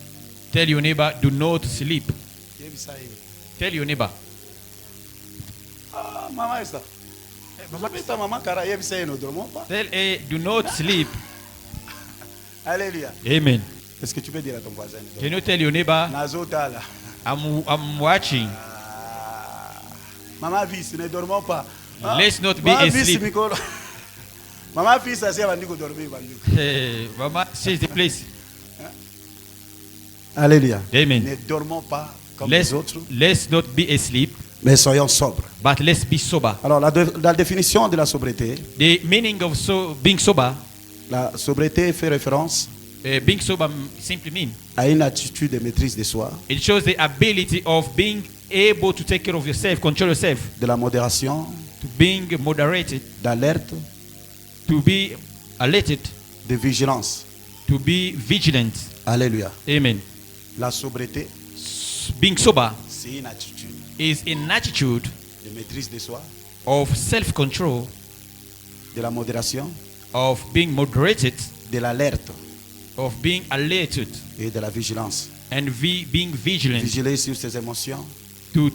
Tell your neighbor, do not sleep. Tell your neighbor. Ah, maman est ça. Maman est ta maman car elle sait ne dormons pas. Tell her, do not sleep. Alléluia. Amen. Est-ce que tu peux dire à ton voisin? Can you tell your neighbor, Nazotala. I'm watching. Maman fils, ne dormons pas. Let's not be asleep. Maman fils, ça c'est avant de dormir. Hey, Mama, she's the place. Alléluia. Amen. Ne dormons pas comme les autres, Let's not be asleep, mais soyons sobres. but let's be sober. Alors la définition de la sobriété, The meaning of being sober, la sobriété fait référence being sober simply means à une attitude de maîtrise de soi, it shows the ability of being able to take care of yourself, control yourself, de la modération, to being moderated, d'alerte, to be alerted, de vigilance. to be vigilant. Alléluia. Amen. La sobriété, Being sober c'est une attitude is an attitude de maîtrise de soi, of self-control, de la modération, of being moderated, de l'alerte of being alerted, et de la vigilance. and being vigilant, Vigiler sur ses émotions, to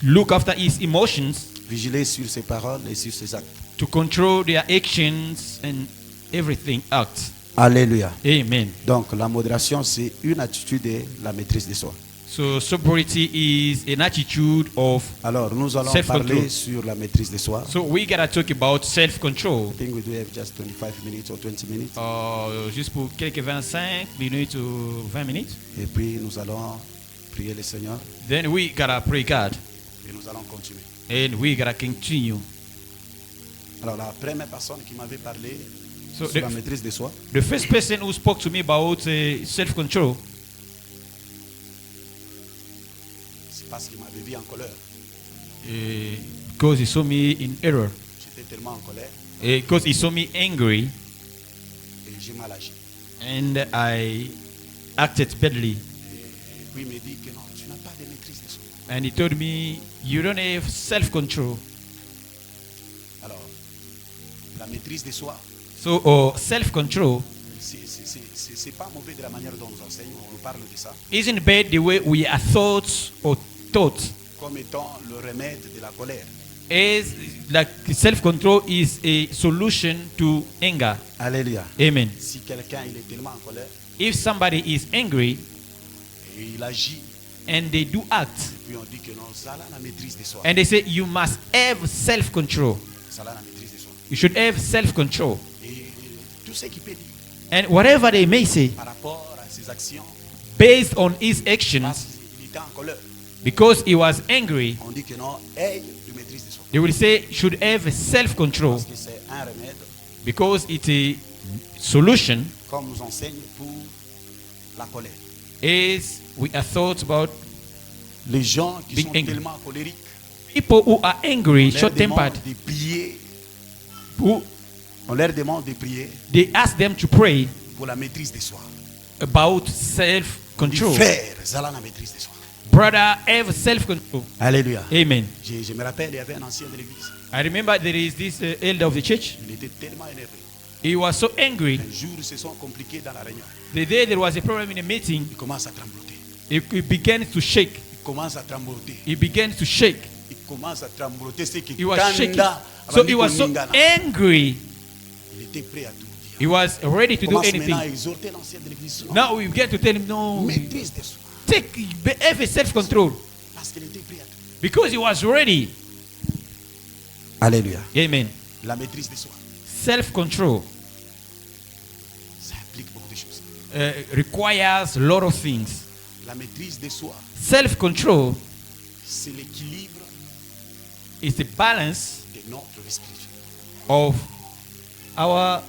look after his emotions, vigiler sur ses paroles et sur ses actes. to control their actions and everything acts. Alléluia. Amen. Donc la modération, c'est une attitude de la maîtrise de soi. So sobriety is an attitude of. Alors nous allons Self-control. parler sur la maîtrise de soi. So we gotta talk about self-control. I think we do have just 25 minutes or 20 minutes. Juste pour quelques 25 minutes ou 20 minutes. Et puis nous allons prier le Seigneur Then we gotta pray God, et nous allons continuer. and we gotta continue. Alors la première personne qui m'avait parlé So sur la maîtrise de soi, the first person who spoke to me about self-control, c'est parce qu'il m'avait vu en colère. because he saw me in error, J'étais tellement en colère because he saw me angry, et j'ai mal agi. and I acted badly. Et puis il me dit que non, tu n'as pas de maîtrise de soi. And he told me, you don't have self-control. Alors, la maîtrise de soi, So self-control c'est pas mauvais de la manière dont nous enseignons, on nous parle de ça, isn't bad the way we are taught comme étant le remède de la colère. as like self-control is a solution to anger. Alléluia. Amen. Si quelqu'un il est tellement en colère If somebody is angry et il agit, and they do act, puis on dit que non, ça là la maîtrise de soi. and they say you must have self-control, Ça là la maîtrise de soi. you should have self-control, Et tout ce qu'il peut dire and whatever they may say par rapport à ses actions, based on his parce actions, qu'il était en colère, because he was angry, on dit que non, aie de maîtrise de soi. they will say should have self-control Parce que c'est un remède, because it's a solution. comme nous enseigne pour la colère. Is we are thought about Les gens qui Being sont angry. tellement colériques, people who are angry, on leur short-tempered, demande de prier, who on leur demande de prier they ask them to pray pour la maîtrise de soi. about self-control. Frère, ça là la maîtrise de soi. Brother, have self-control. Alléluia. Amen. Je me rappelle, il y avait un ancien de l'église. I remember there is this elder of the church. Il était tellement énervé. He was so angry. Un jour, ils se sont compliqués dans la réunion. The day there was a problem in a meeting, Il commence à trembloter. he began to shake. Il commence à trembloter. He began to shake. Il commence à trembloter. C'est que He was shaking. Kanda, So he Abandiko was so Ningana, angry. il était prêt à tout dire. He was ready to do Commence maintenant à anything. exhorter l'ancien de l'église. Non. Now we get to tell him, no, Maîtrise de soi. have a self-control. Parce qu'il était prêt à tout. Because he was ready. Alléluia. Amen. La maîtrise de soi. Self-control Ça implique beaucoup de choses. requires a lot of things. La maîtrise de soi, Self-control c'est l'équilibre is the balance de notre vie spirituelle. of our...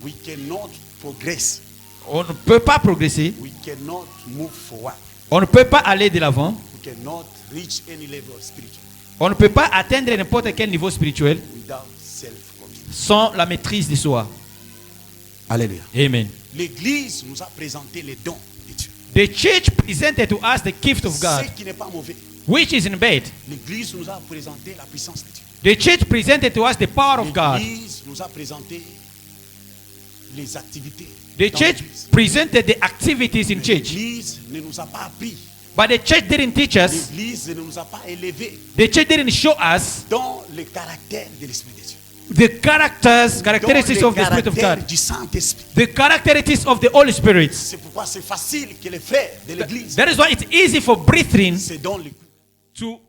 We cannot progress. On ne peut pas progresser. We cannot move forward. On ne peut pas aller de l'avant. We cannot reach any level spiritual On ne peut pas atteindre n'importe quel niveau spirituel without self-control. sans la maîtrise de soi. Alléluia. Amen. L'église nous a présenté les dons de Dieu. The church presented to us the gift of God, Ce qui n'est pas mauvais. which is in bed. L'église nous a présenté la puissance de Dieu. The church presented to us the power of God. L'église nous a présenté les activités. The dans church l'église. presented the activities in church. L'église ne nous a pas appris. But the church didn't teach us. L'église ne nous a pas élevés The church didn't show us dans le caractère de l'Esprit de Dieu. the characteristics Dans of le the Spirit of caractère God. du Saint-Esprit. The characteristics of the Holy Spirit. C'est pourquoi c'est facile que les frères de l'église That is why it's easy for brethren se donnent le coup. to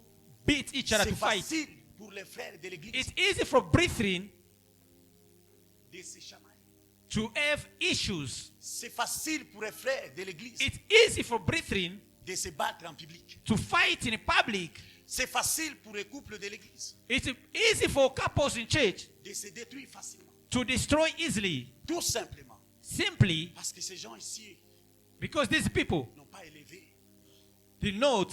beat each other, C'est to fight. facile pour les frères de l'église It's easy for brethren de se chamailler. to have issues. C'est facile pour les frères de l'église It's easy for brethren de se battre en public. to fight in public. C'est facile pour les couples de l'église It's easy for couples in church de se détruire facilement. to destroy easily, Tout simplement simply parce que ces gens ici because these people n'ont pas élevé did not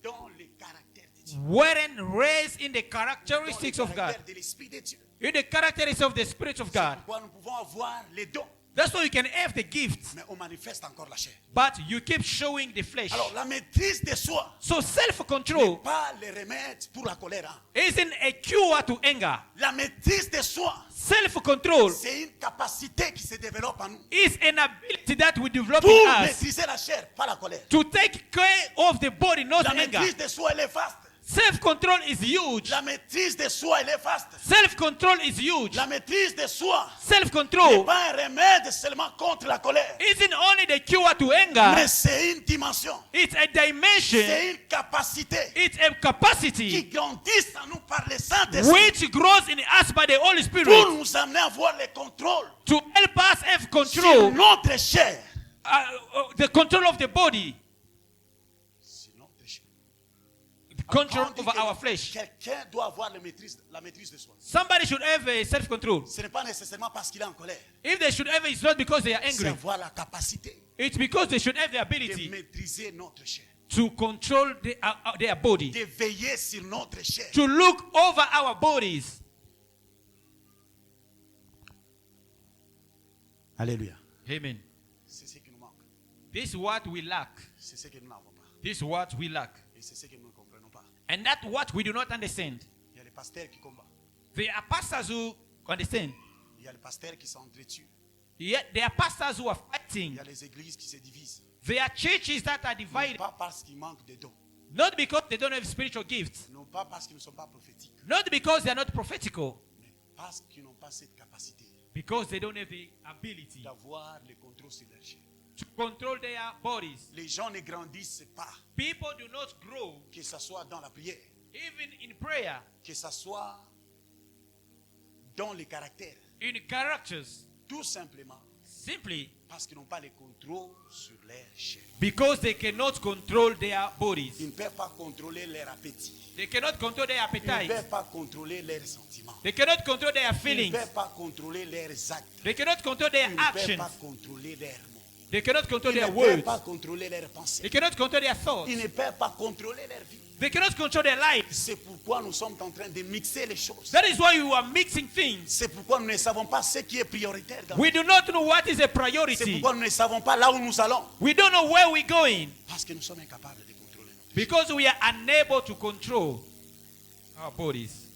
dans le caractère de Dieu. weren't raised in the Dans le characteristics of God, caractère de l'Esprit de Dieu. in the characteristics of the Spirit of God. Pourquoi nous pouvons avoir les dons, That's why you can have the gifts, mais on manifeste encore la chair. but you keep showing the flesh. Alors la maîtrise de soi So n'est self-control pas le remède pour la colère. hein. isn't a cure to anger. La maîtrise de soi, Self-control c'est une capacité qui se développe en nous. is an ability that we develop Pour in us maîtriser la chair, pas la colère. to take care of the body, not La anger. maîtrise de soi, elle est vaste. Self-control is huge. La maîtrise de soi, elle est vaste. Self-control is huge. La maîtrise de soi n'est Self-control pas un remède seulement contre la colère, isn't only the cure to mais anger, c'est une dimension, it's a dimension, c'est une capacité it's a qui capacity grandit en nous par le Saint-Esprit which grows in us by the Holy pour Spirit nous amener à avoir le contrôle to help us have sur control, notre chair. the control of the body, Sur notre chair. the control On dit over que our flesh. Quelqu'un doit avoir la maîtrise de soi. Somebody should have a self-control. Ce n'est pas nécessairement parce qu'il est en colère. If they should have it, it's not because they are C'est angry. avoir la capacité It's because they should have the de ability maîtriser notre chair, to control their body, de veiller sur notre chair. to look over our bodies. Alléluia. Amen. C'est ce qui nous manque. This is what we lack. C'est ce que nous n'avons pas. This is what we lack. Et c'est ce que nous ne comprenons pas. And that's what we do not understand. Il y a les pasteurs qui combattent. There are pastors who understand. Il y a les pasteurs qui s'entretuent. Yet there are pastors who are Il fighting. y a les églises qui se divisent. There are churches that are Non divided. pas parce qu'il manque de dons. Not because they don't have spiritual gifts. Non pas parce qu'ils ne sont pas prophétiques. Not because they are not prophetical. Mais parce qu'ils n'ont pas cette capacité Because they don't have the ability d'avoir le contrôle sur leur chair. to control their bodies. Les gens ne grandissent pas. People do not grow, Que ce soit dans la prière. even in prayer, Que ce soit dans les caractères. in characters, Tout simplement simply parce qu'ils n'ont pas le contrôle sur leur chair. because they cannot control their bodies. Ils ne peuvent pas contrôler leur appétit. They cannot control their Ils ne appetite. peuvent pas contrôler leurs sentiments. They cannot control their Ils ne feelings. peuvent pas contrôler leurs actes. They cannot control their Ils ne peuvent actions. pas contrôler leurs mots. They cannot control Ils ne their peuvent words. pas contrôler leurs pensées. They cannot control their thoughts. Ils ne peuvent pas contrôler leur vie. They cannot control their lives. C'est pourquoi nous sommes en train de mixer les choses. That is why you are mixing things. C'est pourquoi nous ne savons pas ce qui est prioritaire dans We do not know what is a C'est priority. pourquoi nous ne savons pas là où nous allons. We don't know where we're going Parce que nous sommes incapables de contrôler. because we are unable to control our bodies,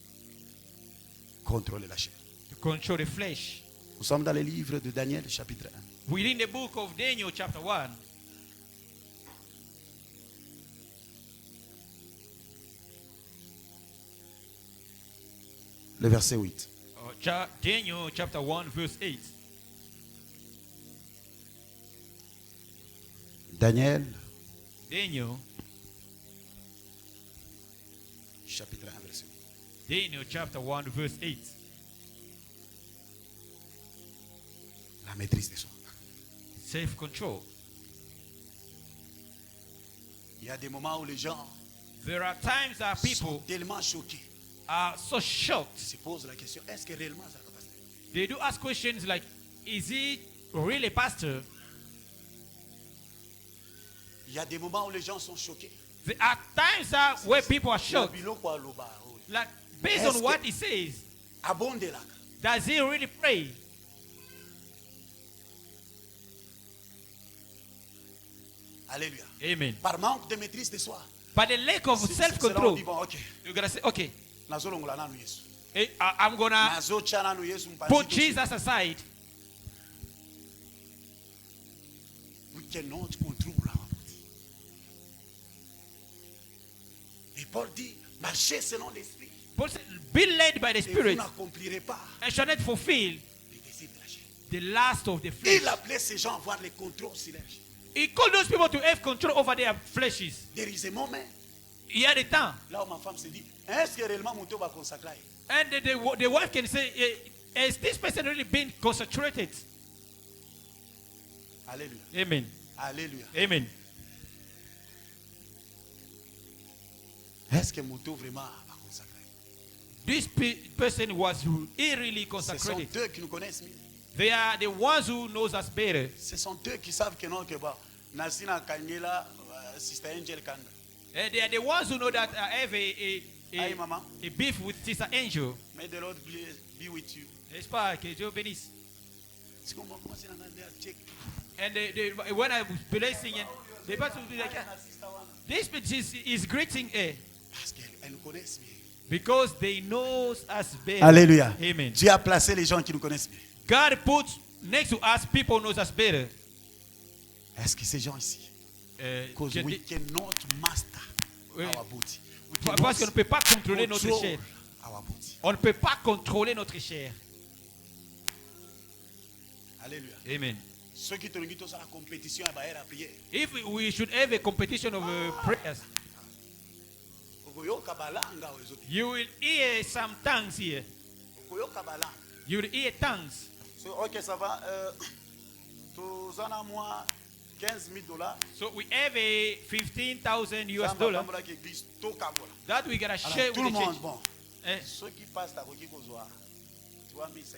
Contrôler la chair. to control the flesh. Nous sommes dans le livre de Daniel, chapitre 1. We're in the book of Daniel, chapter 1. Le verset 8. Daniel chapter 1 verse 8. Daniel, chapitre 1, verset 8. Daniel chapter 1 verse 8. La maîtrise de soi. Self-control. Il y a des moments où les gens There are times that sont people tellement choqués. are so shocked. Ils se posent la question, est-ce que réellement ça va passer? They do ask questions like, is he really a pastor? Il y a des moments où les gens sont choqués. There are times that where people are shocked. Like, Like, based on what he says, does he really pray? Alléluia. Amen. Par manque de maîtrise de soi. By the lack of self-control, Bon, okay. you're going to say, okay, Nazolongola nanu Yesu. I'm going to Nazocha nanu Yesu mpanzi put kusi. Jesus aside. We cannot control our body. Et Paul dit, marchez selon l'esprit. Paul said, be led by the Et vous Spirit n'accomplirez pas and shall not fulfill les désirs de la chair. the last of the flesh. Il appelait ces gens à avoir le contrôle sur leur chair. He called those people to have control over their fleshes. There is a moment, Il y a des temps. là où ma femme se dit, est-ce que réellement mon Dieu va consacrer? And the wife can say, has this person really been concentrated? Alléluia. Amen. Alléluia. Amen. Est-ce que mon Dieu vraiment va consacrer? This person was really Ce sont consecrated. eux qui nous connaissent mieux. They are the ones who knows us better. Ce sont eux qui savent que non, que bon, Nasina Kangela, Sister Angel Kanda. And they are the ones who know that I have Aïe, maman. a beef with Sister Angel. May the Lord be with you. J'espère que Dieu bénisse. C'est comme moi, c'est dans le check. And when I was blessing, and the person will be like, this bitch is greeting her Parce qu'elles nous connaissent bien. because they know us better. Alléluia. Amen. Dieu a placé les gens qui nous connaissent bien. God puts next to us people knows us better. Est-ce que ces gens ici? Because we cannot master Oui. our body. Parce qu'on ne peut pas contrôler notre chair. Our body. On ne peut pas contrôler notre chair. Alléluia. Amen. Ceux qui te regardent tous à la compétition à prier. If we should have a competition of prayers, you will hear some tongues here. You will hear tongues. Ok, ça va. Tous en a moins $15,000. So we have a $15,000 US that we gotta share Tout with le the monde, church. bon. Eh, Ceux qui passent à Rocky Kozoa.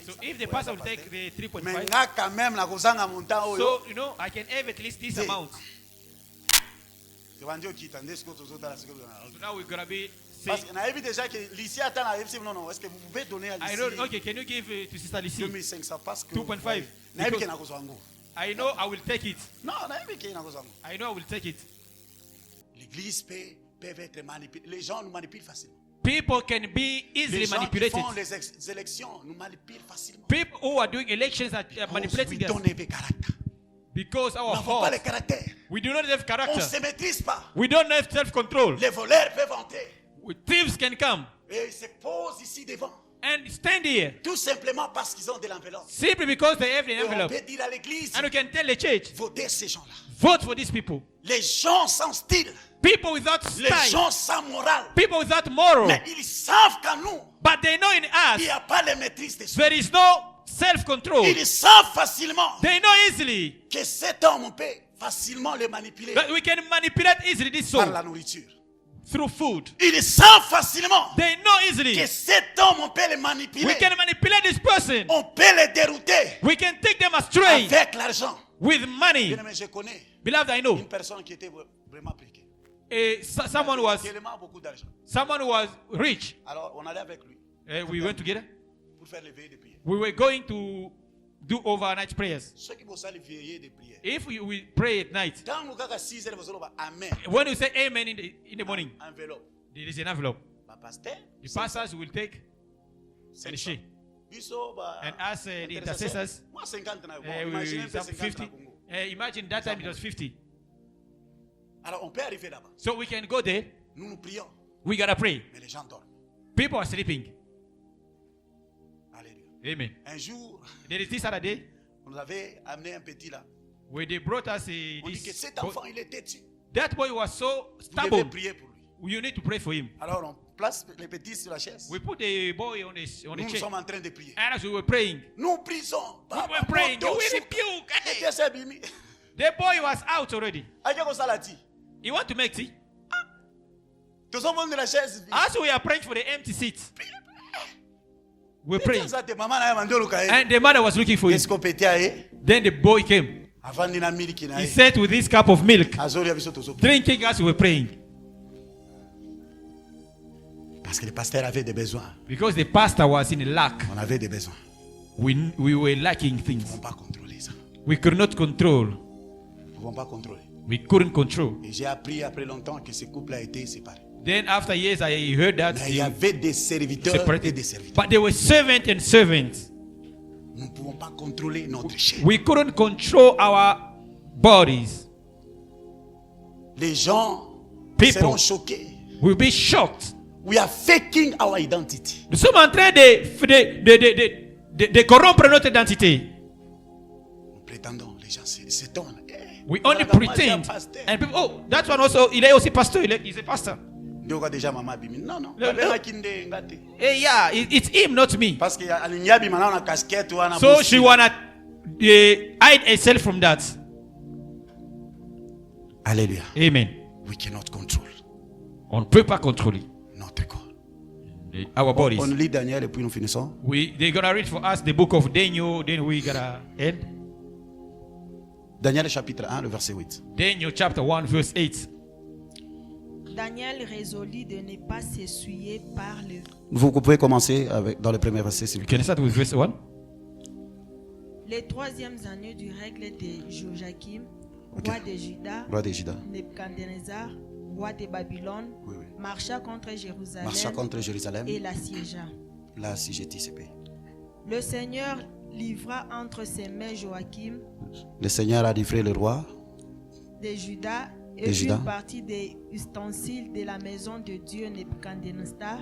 So if the pastor will take the 3.5, Mais là, quand même, la Kozanga montant. so you know I can have at least this amount. Tu vas dire qui t'en dis ce que tu as dans la seconde. So now we're gonna be Parce saying, qu'on a vu déjà que l'ici attend la FC. Non, non, est-ce que vous pouvez donner à I l'ici know. Okay, can you give to Sister Lissy? 2500 parce que 2.5. n'a vu qu'il y a Kozango. I know I will take it. Non, n'a vu qu'il y a Kozango. I know I will take it. L'église peut être manipulée. Les gens nous manipulent facilement. People can be easily Les gens qui manipulated. font les élections nous manipulent facilement. People who are doing elections are manipulating We us don't have a caractère. because Nous our n'avons pas le heart. caractère. We do not have On ne character. se maîtrise pas. We don't have self-control. Les voleurs peuvent entrer. Thieves can come Et ils se posent ici devant. and stand here Tout simplement parce qu'ils ont de l'enveloppe. simply because they have the Et on envelope. peut dire à l'église, And you can tell the church, votez ces gens-là. vote for these people. Les gens sans style. People without Les style. gens sans morale. People without moral. Mais ils savent qu'en nous, But they know in il us n'y a pas la maîtrise de soi. there is no self-control. Ils savent facilement They know easily que cet homme, on peut facilement le manipuler that we can manipulate easily this par soul la nourriture. through food. Ils savent facilement They know easily que cet homme, on peut le manipuler. we can manipulate this person. On peut le dérouter We can take them astray avec l'argent. with money. Bien aimé, je connais Beloved, I know une personne qui était vraiment appliquée. someone was Tellement beaucoup d'argent. rich. Alors, on allait avec lui We went together. pour faire les veillées de prière. We were going to do overnight prayers. Ceux qui vont faire les veillées de prière. If we pray at night, Quand nous avons 6 heures, vous allez amen. when we say amen in the morning, Enveloppe. there is an envelope. Ma pasteur. The pastors will take and share. And as the intercessors, Moi 50 na. we some 50. Imagine that time it was 50. Alors on peut arriver là-bas. So we can go there. Nous nous prions, We gotta pray. mais les gens dorment. People are sleeping. Alléluia. Amen. Un jour, There is this other day on nous avait amené un petit là. where they brought us On dit que this cet enfant, il est têtu. that boy was so Vous devez stubborn. prier pour lui. You need to pray for him. Alors on place les petits sur la chaise. We put the boy on the Nous chair. sommes en train de prier. And as we were praying, Nous prisons. we were praying. We rebuke. Hey. The boy was out already. He want to make tea. As we are praying for the empty seat, we're praying. And the mother was looking for him. Then the boy came. He sat with this cup of milk, drinking as we were praying. Parce que le pasteur avait des besoins. Because the pastor was in lack. On avait des besoins. We were lacking Nous ne things. pouvons pas contrôler ça. We could not control. Nous ne pouvons pas contrôler. We couldn't control. Et j'ai appris après longtemps que ce couple a été séparé. Then after years, I heard that Mais il y avait des serviteurs et des serviteurs. but they were servants and servants. Nous ne pouvons pas contrôler notre chair. We couldn't control our bodies. Les gens People seront choqués. will be shocked. We are faking our identity. Nous sommes en train de corrompre notre identité. Nous prétendons, les gens s'étonnent. We only pretend. And people, oh, that one also, il est aussi pasteur, he's a pastor. Déjà maman bimi. Non, non. Hey, yeah, it's him, not me. Parce que alinyabi mana na casquette wana. So she wanna hide herself from that. Alléluia. Amen. We cannot control. On ne peut pas contrôler notre corps. our bodies. On lit Daniel et puis nous finissons. They're gonna read for us the book of Daniel, then we gonna end. Daniel chapitre 1, le verset 8. Daniel chapter 1, verse 8. Daniel résolut de ne pas s'essuyer par le... Vous pouvez commencer dans le premier verset, s'il vous plaît. Can I start with verse 1? Les troisièmes années du règne de Joachim, roi de Juda, Roi de Juda, Nebuchadnezzar, roi de Babylone, oui. marcha contre Jérusalem et l'assiégea. L'assiégea ce pays. Le Seigneur livra entre ses mains Joachim, le Seigneur a livré le roi de Juda et une partie des ustensiles de la maison de Dieu. Nebuchadnezzar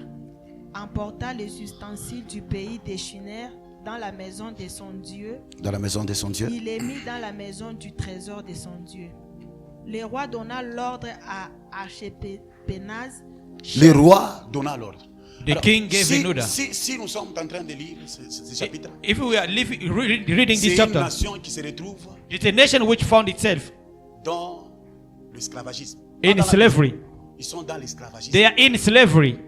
emporta les ustensiles du pays des Shuner dans la maison de son Dieu. Dans la maison de son Dieu. Il les mit dans la maison du trésor de son Dieu. Le roi donna l'ordre à Archipénaz. Le roi donna l'ordre. The king gave an order. Si nous sommes en train de lire ce chapitre, if we are reading this c'est chapter, une nation qui se retrouve it's a nation which found itself dans l'esclavagisme. in slavery. Ils sont dans l'esclavagisme. They are in slavery.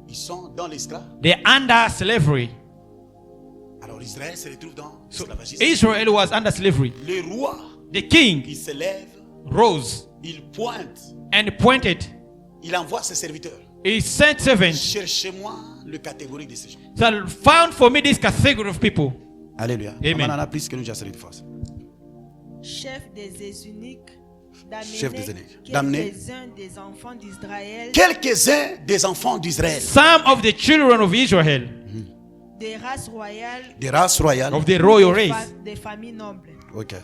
Ils sont dans l'esclavage. They are under slavery. Alors Israël se retrouve dans So l'esclavagisme. Israel was under slavery. Le roi, The king il se lève, rose il pointe, and pointed. il envoie ses serviteurs. He sent servants. Cherchez-moi le catégorie de ces gens. So found for me this category of people. Alléluia. Amen. On en a plus que nous déjà de force. Chef des eunuques, Chef des eunuques, d'amener quelques-uns des enfants d'Israël, quelques-uns des enfants d'Israël, Some of the children of Israel, des races royales, des races royales. of the royal race. des familles nobles. Ok.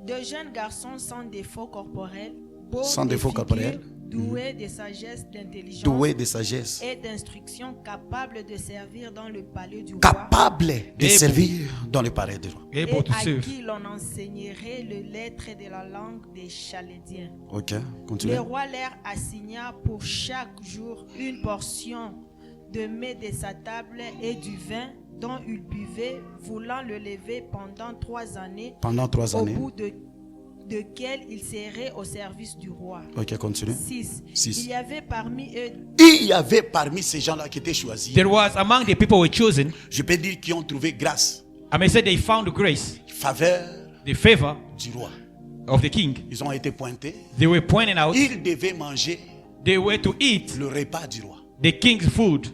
De jeunes garçons sans défaut corporel, beaux Sans de défaut figure, corporel. doués de sagesse, d'intelligence Doué de sagesse. et d'instruction, capables de servir dans le palais du roi, Capable de Able. servir dans le palais du roi. et Able to à serve. qui l'on enseignerait les lettres de la langue des Chalédiens. Ok. Le Continuez. roi leur assigna pour chaque jour une portion de mets de sa table et du vin dont il buvait, voulant le lever pendant 3 années, Pendant 3 au années. bout de quel il serait au service du roi. Ok, continue. 6. Six. Il y avait parmi eux Il y avait parmi ces gens-là qui étaient choisis, There was among the people who were chosen, je peux dire, qui ont trouvé grâce, I may say they found grace, faveur the favor du roi. of the king. Ils ont été pointés. They were pointing out. Ils devaient manger They were to eat le repas du roi. the king's food.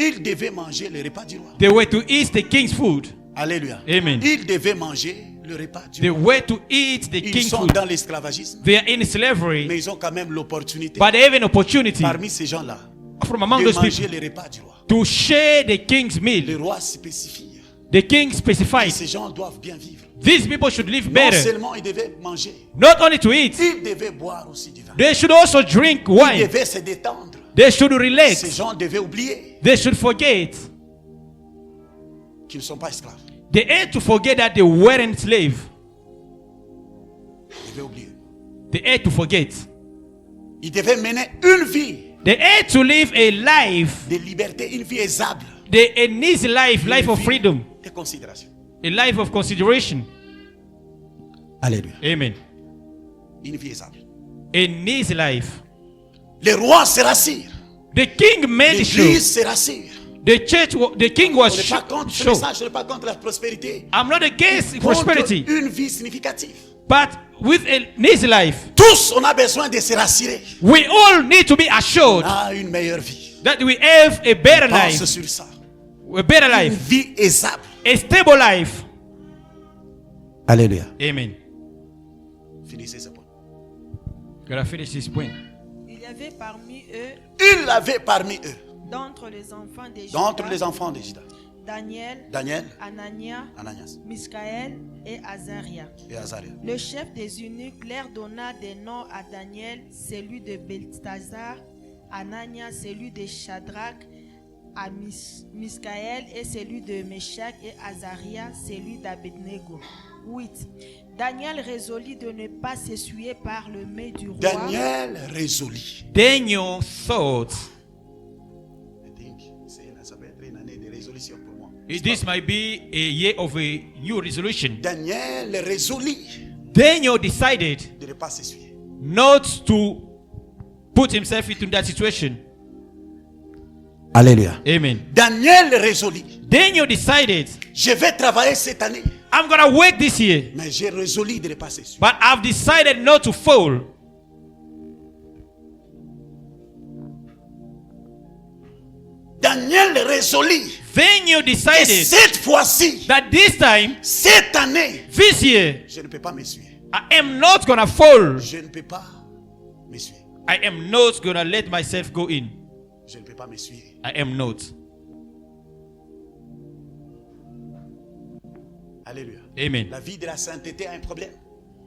Ils devaient manger le repas du roi. They were to eat the king's food. Alléluia. Amen. Ils devaient manger le repas du They roi. were to eat the Ils king's sont food. dans l'esclavagisme, They are in mais slavery, ils ont quand même l'opportunité, but they have an opportunity parmi ces gens-là, from among de those manger people le repas du roi. to share the king's Le meal. roi spécifie. The king specified Ces gens doivent bien vivre. these people should live Non better. seulement ils devaient manger, Not only to eat, ils devaient boire aussi du vin. they should also drink Ils wine. devaient se détendre. They should Ces relax. gens devaient oublier. They should forget. qui ne sont pas esclaves. They had to forget that they weren't slaves. Ils devaient oublier. They had to forget. Ils devaient mener une vie They had to live a life, de liberté, une vie aisable, an easy life, life of freedom, de considération. a life of consideration. Alléluia. Amen. Une vie aisable. An easy life. Les rois se rassirent. The king made sure. L'église se rassire. The church, the king was Je ne suis pas contre ce sure. message, je ne suis pas contre la prospérité. I'm not against Contre prosperity, une vie significative. but with an easy life, Tous, on a besoin de se rassurer. we all need to be assured On a une meilleure vie. that we have a better Pense life, sur ça. a better Une life, vie aisable. a stable life. Alléluia. Amen. Finissez ce point. Gotta finish this point. Il y avait parmi eux, Il avait parmi eux, d'entre les enfants de d'entre Juda, les enfants de Juda, Daniel, Daniel, Anania, Ananias Miskaël et Azaria. et Azaria. Le chef des eunuques leur donna des noms à Daniel, celui de Beltazar, Anania, celui de Shadrach, à Miskaël et celui de Meshach et Azaria, celui d'Abednego. 8. Daniel résolut de ne pas s'essuyer par le mets du roi. Daniel résolut. Daniel thought, Ça peut être une année de résolution pour moi. this might be a year of a new resolution. Daniel résolut Daniel decided de ne pas s'essuyer. not to put himself into that situation. Alléluia. Amen. Daniel résolut. Daniel decided, Je vais travailler cette année, I'm gonna work this year, mais j'ai résolu de ne pas s'essuyer. but I've decided not to fall. Daniel résolut. Daniel Et decided cette fois-ci, that this time, cette année, this year, je ne peux pas m'essuyer. I am not gonna fall. Je ne peux pas m'essuyer. I am not gonna let myself go in. Je ne peux pas m'essuyer. I am not. Alléluia. Amen. La vie de la sainteté a un problème.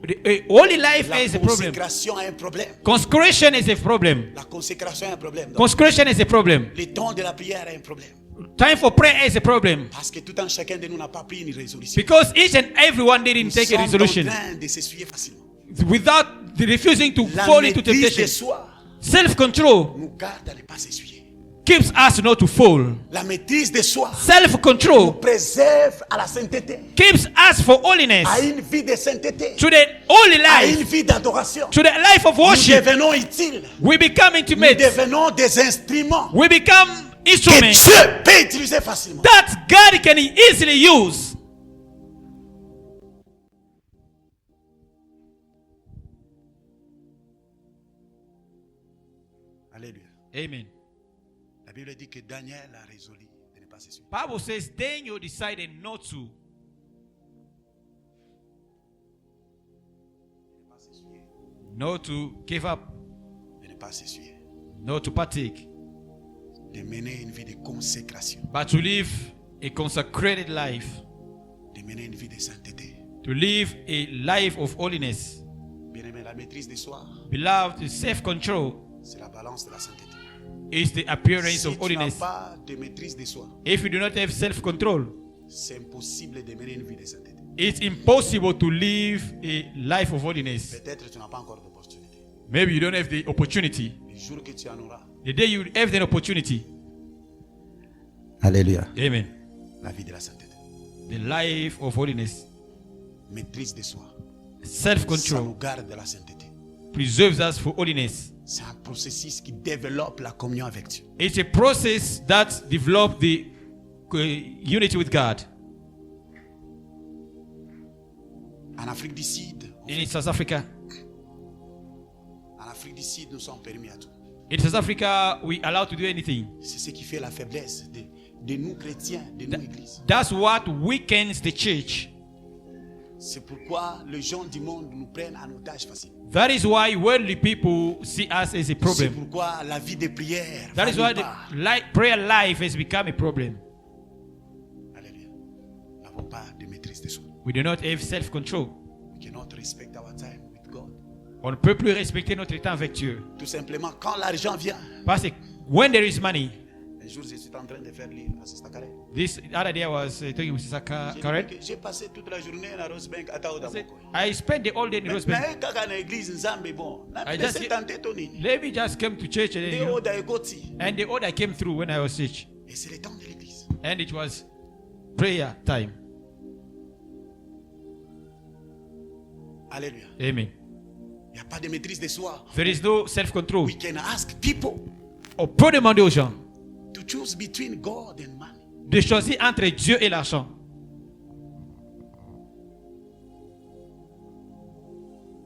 The holy life La is a problem. consécration a un problème. Consecration is a problem. La consécration a un problème. Donc, Consecration is a problem. le temps de la prière a un problème. Time for prayer is a problem. Parce que tout un chacun de nous n'a pas pris une résolution. Because each and everyone didn't Nous take a sommes resolution. en train de s'essuyer facilement. Without refusing to La fall into maîtrise de temptation. soi Self-control nous garde à ne pas s'essuyer. keeps us not to fall. La maîtrise de soi nous Self-control préserve à la sainteté, keeps us for holiness. à une vie de sainteté, To the holy à une life. vie d'adoration. To the life of Nous worship. devenons utiles. We become Nous intimate. devenons des instruments We become que instruments Dieu peut utiliser facilement. that God can easily use. Alléluia. Amen. La Bible dit que Daniel a résolu de ne pas s'essuyer. Bible says Daniel decided not to. De ne pas s'essuyer. Not to give up. De ne pas s'essuyer. Not to partake. De mener une vie de consécration. But to live a consecrated life. De mener une vie de sainteté. To live a life of holiness. Bien-aimé, la maîtrise de soi, Beloved, self-control c'est la balance de la sainteté. is the appearance Si of tu n'as holiness. pas de maîtrise de soi, If you do not have self-control, c'est impossible de mener une vie de sainteté. it's impossible to live a life of holiness. Peut-être tu n'as pas encore d'opportunité. Maybe you don't have the opportunity. Le jour que tu en auras. The day you have the opportunity. Alléluia. Amen. La vie de la sainteté. The life of holiness. Maîtrise de soi. Ça Self-control nous garde de la sainteté. preserves us for holiness. C'est un processus qui développe la communion avec Dieu. It's a process that develops the unity with God. En Afrique du Sud, In South Africa, nous sommes permis à tout. in South Africa, we allowed to do anything. C'est ce qui fait la faiblesse de nous chrétiens, de nous églises. That's what weakens the church. C'est pourquoi les gens du monde nous prennent en otage facile. That is why worldly people see us as a C'est problem. pourquoi la vie de prière. That is why the prayer life has become a problem. Alléluia. Nous n'avons pas de maîtrise de soi. We do not have self-control. We cannot respect our time with God. On ne peut plus respecter notre temps avec Dieu. Tout simplement, quand l'argent vient, Parce que when there is money, Un jour, je suis en train de faire livre à Sister Karen. This other day I was talking with Sister Karen. J'ai passé toute la journée à Rosebank à Taoda. I spent the whole day in Rosebank. Let me just come to church and the order came through when I was sick. Et c'est le temps de l'église. And it was prayer time. Alléluia. Amen. Il n'y a pas de maîtrise de soi. There is no self-control. We can ask people On peut demander aux gens to choose between God and money. de choisir entre Dieu et l'argent.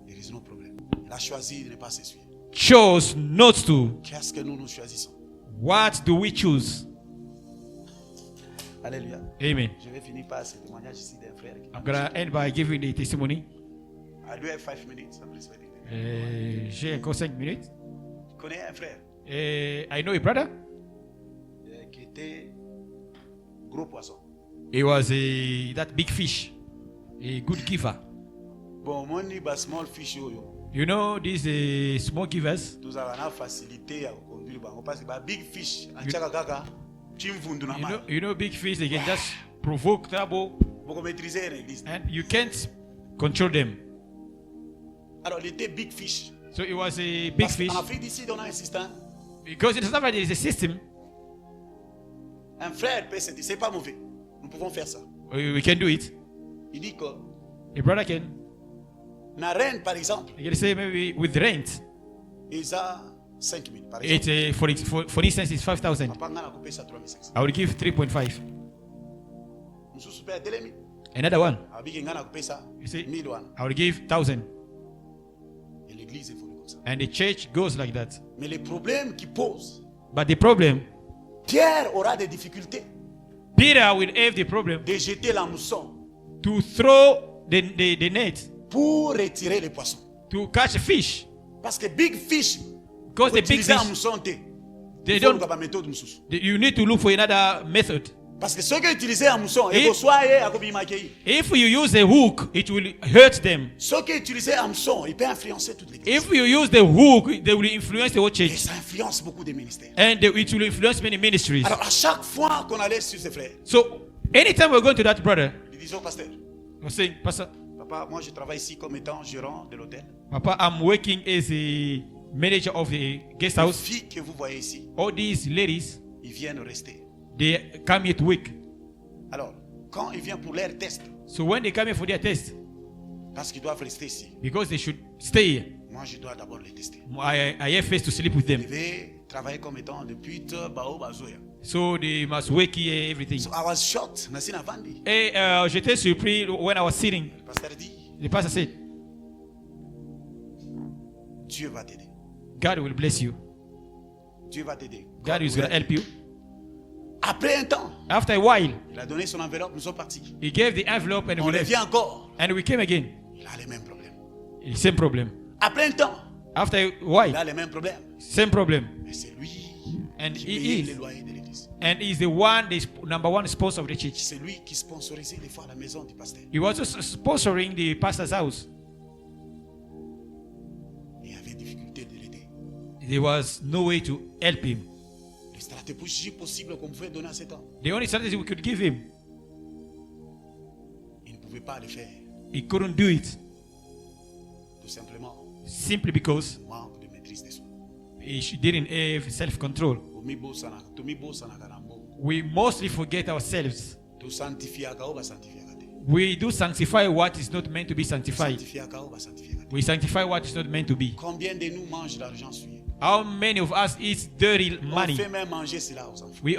There is no problem. Il a choisi de ne pas se suivre. Chose not to. Qu'est-ce que nous choisissons? What do we choose? Alléluia. Amen. Je vais finir par ce témoignage ici d'un frère. I'm going to end by giving the testimony. I do have 5 minutes. J'ai encore 5 minutes. Je connais un frère I know a brother. qui était gros poisson. He was that big fish, a good giver. Bon, moi ni ba small fish yo. You know these small givers. Tous avons facilité à conduire ba parce que ba big fish anchaka kaka chimvundu na ma. You know big fish, they can just provoke trouble. Beaucoup maîtriser l'église. And you can't control them. Alors il était big fish. So it was a big fish. En Afrique d'ici on a un système. Because in South Africa there is a system. Un frère peut se dire c'est pas mauvais. Nous pouvons faire ça. We can do it. Il dit que A brother can. na rent par exemple. You can say maybe with rent. Ils a 5 000 par exemple. It's for instance it's 5,000. Papa ngana couper ça 3,500. I will give 3.5. Mususu pe atelemi. Another one. Abiki ngana couper ça You see, 1000 wana. I will give 1,000. Et l'église évolue comme ça. And the church goes like that. Mais le problème qui pose, But the problem, Pierre aura des difficultés Peter will have the problem de jeter la mousson to throw the net pour retirer les poissons. to catch a fish. Parce que big fish, Because the big utiliser la fish, mousson te. they Il faut don't. qu'on va méthode mususu. You need to look for another method. Parce que ceux qui utilisent la mousson, Et- ils soient akobimaki. If you use a hook, it will hurt them. Ceux qui utilisent la mousson, ils peuvent influencer toute l'église. If you use the hook, they will influence the whole Et church. ça influence beaucoup de ministères. And it will influence many ministries. Alors à chaque fois qu'on allait sur ces frères, So anytime we're going to that brother, ils disaient au pasteur, we're saying, Pastor, papa, moi je travaille ici comme étant gérant de l'hôtel. Papa, I'm working as a manager of the guest Les house. filles que vous voyez ici, All these ladies, ils viennent rester. they come here to work. Alors, quand ils viennent pour leur test, So when they come here for their test, parce qu'ils doivent rester ici, because they should stay here, moi je dois d'abord les tester. I have first to sleep with Je them. vais travailler comme étant depuis Bao Bazoya. So they must work here, everything. So I was shocked. Nasina Vandi. Et j'étais surpris when I was sitting. Le pasteur dit, The pastor said, Dieu va t'aider. God will bless you. Dieu va t'aider. God is going to help you. Après un temps, After a while, il a donné son enveloppe, nous sommes partis. he gave the envelope and On we revient left. encore. And we came again. Il a les mêmes problèmes. The same problem. Après un temps, After a il while, a les mêmes problèmes. same problem. Mais c'est lui And qui he paye les is. loyers de l'église. And he's the one, the number one sponsor of the church. C'est lui qui sponsorisait des fois la maison du pasteur. He was also sponsoring the pastor's house. Il avait difficulté de l'aider. There was no way to help him. Les stratégies possibles qu'on pouvait donner à cet homme, The only strategy we could give him, il ne pouvait pas le faire. he couldn't do it Tout simplement, simply because manque de maîtrise de soi. he didn't have self-control. We mostly forget ourselves. We do sanctify what is not meant to be sanctified. We sanctify what is not meant to be. Combien de nous mangent l'argent souillé? How many of us eat dirty On money? fait même manger cela aux enfants. We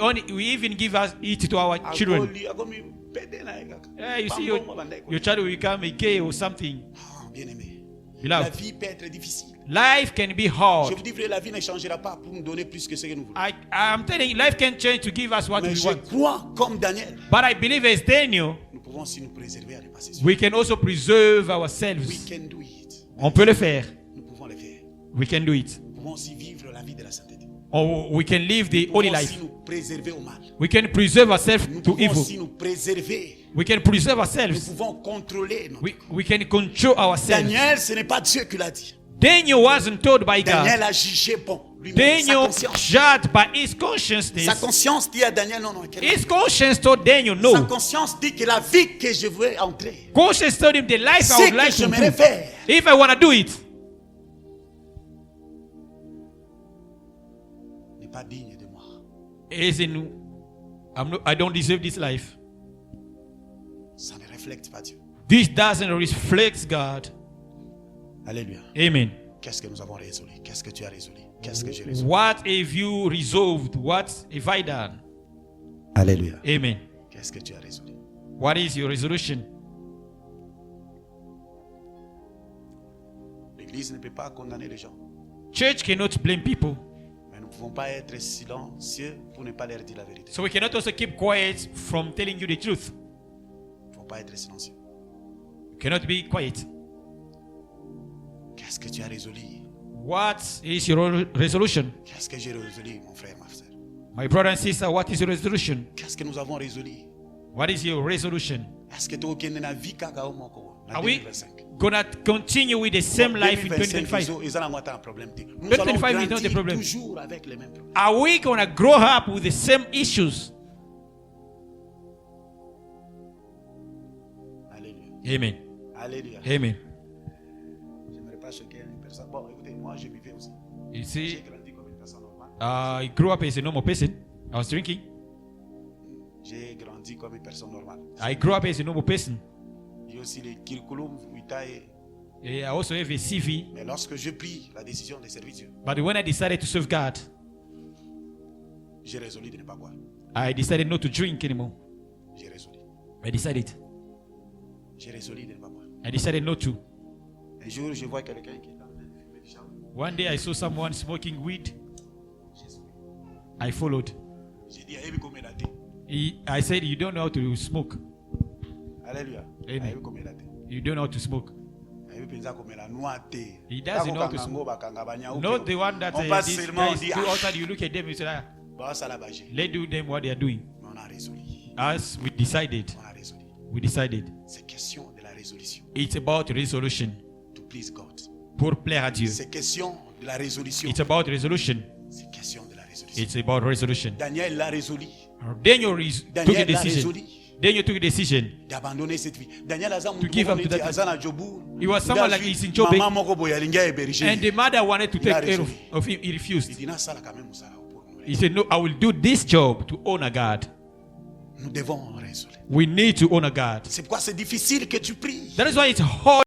even give us it to our children. You see your child will become a gay or something. Bien-aimé, la Beloved, vie peut être difficile. life can be Je hard. vous dis, frère, la vie ne changera pas pour nous donner plus que ce que nous voulons. I'm telling you, life can change to give us what Mais we je want. crois, comme Daniel, But I believe as Daniel, nous pouvons aussi nous préserver à dépasser ça. we can also preserve We ourselves. can do it. On peut le faire. Nous pouvons le faire. We can do it. Nous pouvons aussi vivre la vie de la sainteté. Or we can live the Nous holy pouvons life. aussi nous préserver au mal. We can preserve ourselves Nous to pouvons evil. aussi nous préserver. We can preserve Nous ourselves. pouvons contrôler. We can control ourselves. Daniel, ce n'est pas Dieu qui l'a dit. Daniel wasn't told by God. Daniel a jugé bon. lui-même, sa Daniel, conscience. judged by his Sa consciousness, conscience dit à Daniel, non. his conscience told Daniel, Sa no. conscience dit que la vie que je veux entrer, Conscience told him the life I c'est would que like to j'aimerais do. faire, If I want to do it, n'est pas digne de moi. I don't deserve this life. Ça ne reflète pas Dieu. This doesn't reflect God. Alléluia. Amen. Qu'est-ce que nous avons résolu? Qu'est-ce que tu as résolu? Qu'est-ce que j'ai résolu? What have you resolved? What have I done? Alléluia. Amen. Qu'est-ce que tu as résolu? What is your resolution? L'Église ne peut pas condamner les gens. Church cannot blame people. Mais nous ne pouvons pas être silencieux pour ne pas leur dire la vérité. So we cannot also keep quiet from telling you the truth. Il ne faut pas être silencieux. We cannot be quiet. Qu'est-ce que tu as résolu? What is your resolution? Qu'est-ce que j'ai résolu, mon frère, ma soeur? My brother and sister, what is your resolution? Qu'est-ce que nous avons résolu? What is your resolution? Est-ce que tu as na vie kaka au moko na Are we 2025? gonna continue with the same life in 2025? Ils ont un problème. Nous 2025 allons is not the grandir problem. toujours avec les mêmes problèmes. Are we gonna grow up with the same issues? Alléluia. Amen. Alléluia. Amen. J'aimerais pas choquer une personne. Bon, écoutez, moi je buvais aussi. You J'ai see, grandi comme une personne normale. I grew up as a normal person. I was drinking. J'ai grandi comme une personne normale. I grew up as a normal person. J'ai aussi les curriculum vitae. I also have a CV. Mais lorsque je pris la décision de servir Dieu, But when I decided to serve God, j'ai résolu de ne pas boire. I decided not to drink anymore. J'ai résolu. I decided. J'ai résolu de ne pas boire. I decided not to. Un jour, je vois quelqu'un qui est en train de fumer du chameau. One day I saw someone smoking weed. J'ai souri. I followed. J'ai dit, aïe, comme il a dit. I said, you don't know how to smoke. Alléluia. Amen. Aïe, comme il a dit. You don't know how to smoke. Aïe, pensa comme il a noité. He doesn't know how to smoke. smoke. Not the one that On passe these seulement, on guys dit, do ah, outside. You look at them and say, ah, bah, ça l'a bagé. let's do them what they are doing. Mais on a résolu. As we decided, On a résolu. we decided. C'est question de la résolution. It's about resolution. To please God. Pour plaire à Dieu. C'est question de la résolution. It's about resolution. C'est question de la résolution. It's about resolution. Daniel l'a résolu. Daniel took a Daniel l'a decision. résolu. Daniel took a decision. D'abandonner cette vie. Daniel a To give up to that. He was someone like this in Job. Maman moko boya linga eberige. And the mother wanted to Il a take care résolu. of him. He Il refused. dit, na sala quand même ça pour nous. He said, no, I will do this job to honor God. Nous devons résoudre. We need to honor God. C'est pourquoi c'est difficile que tu pries. That is why it's hard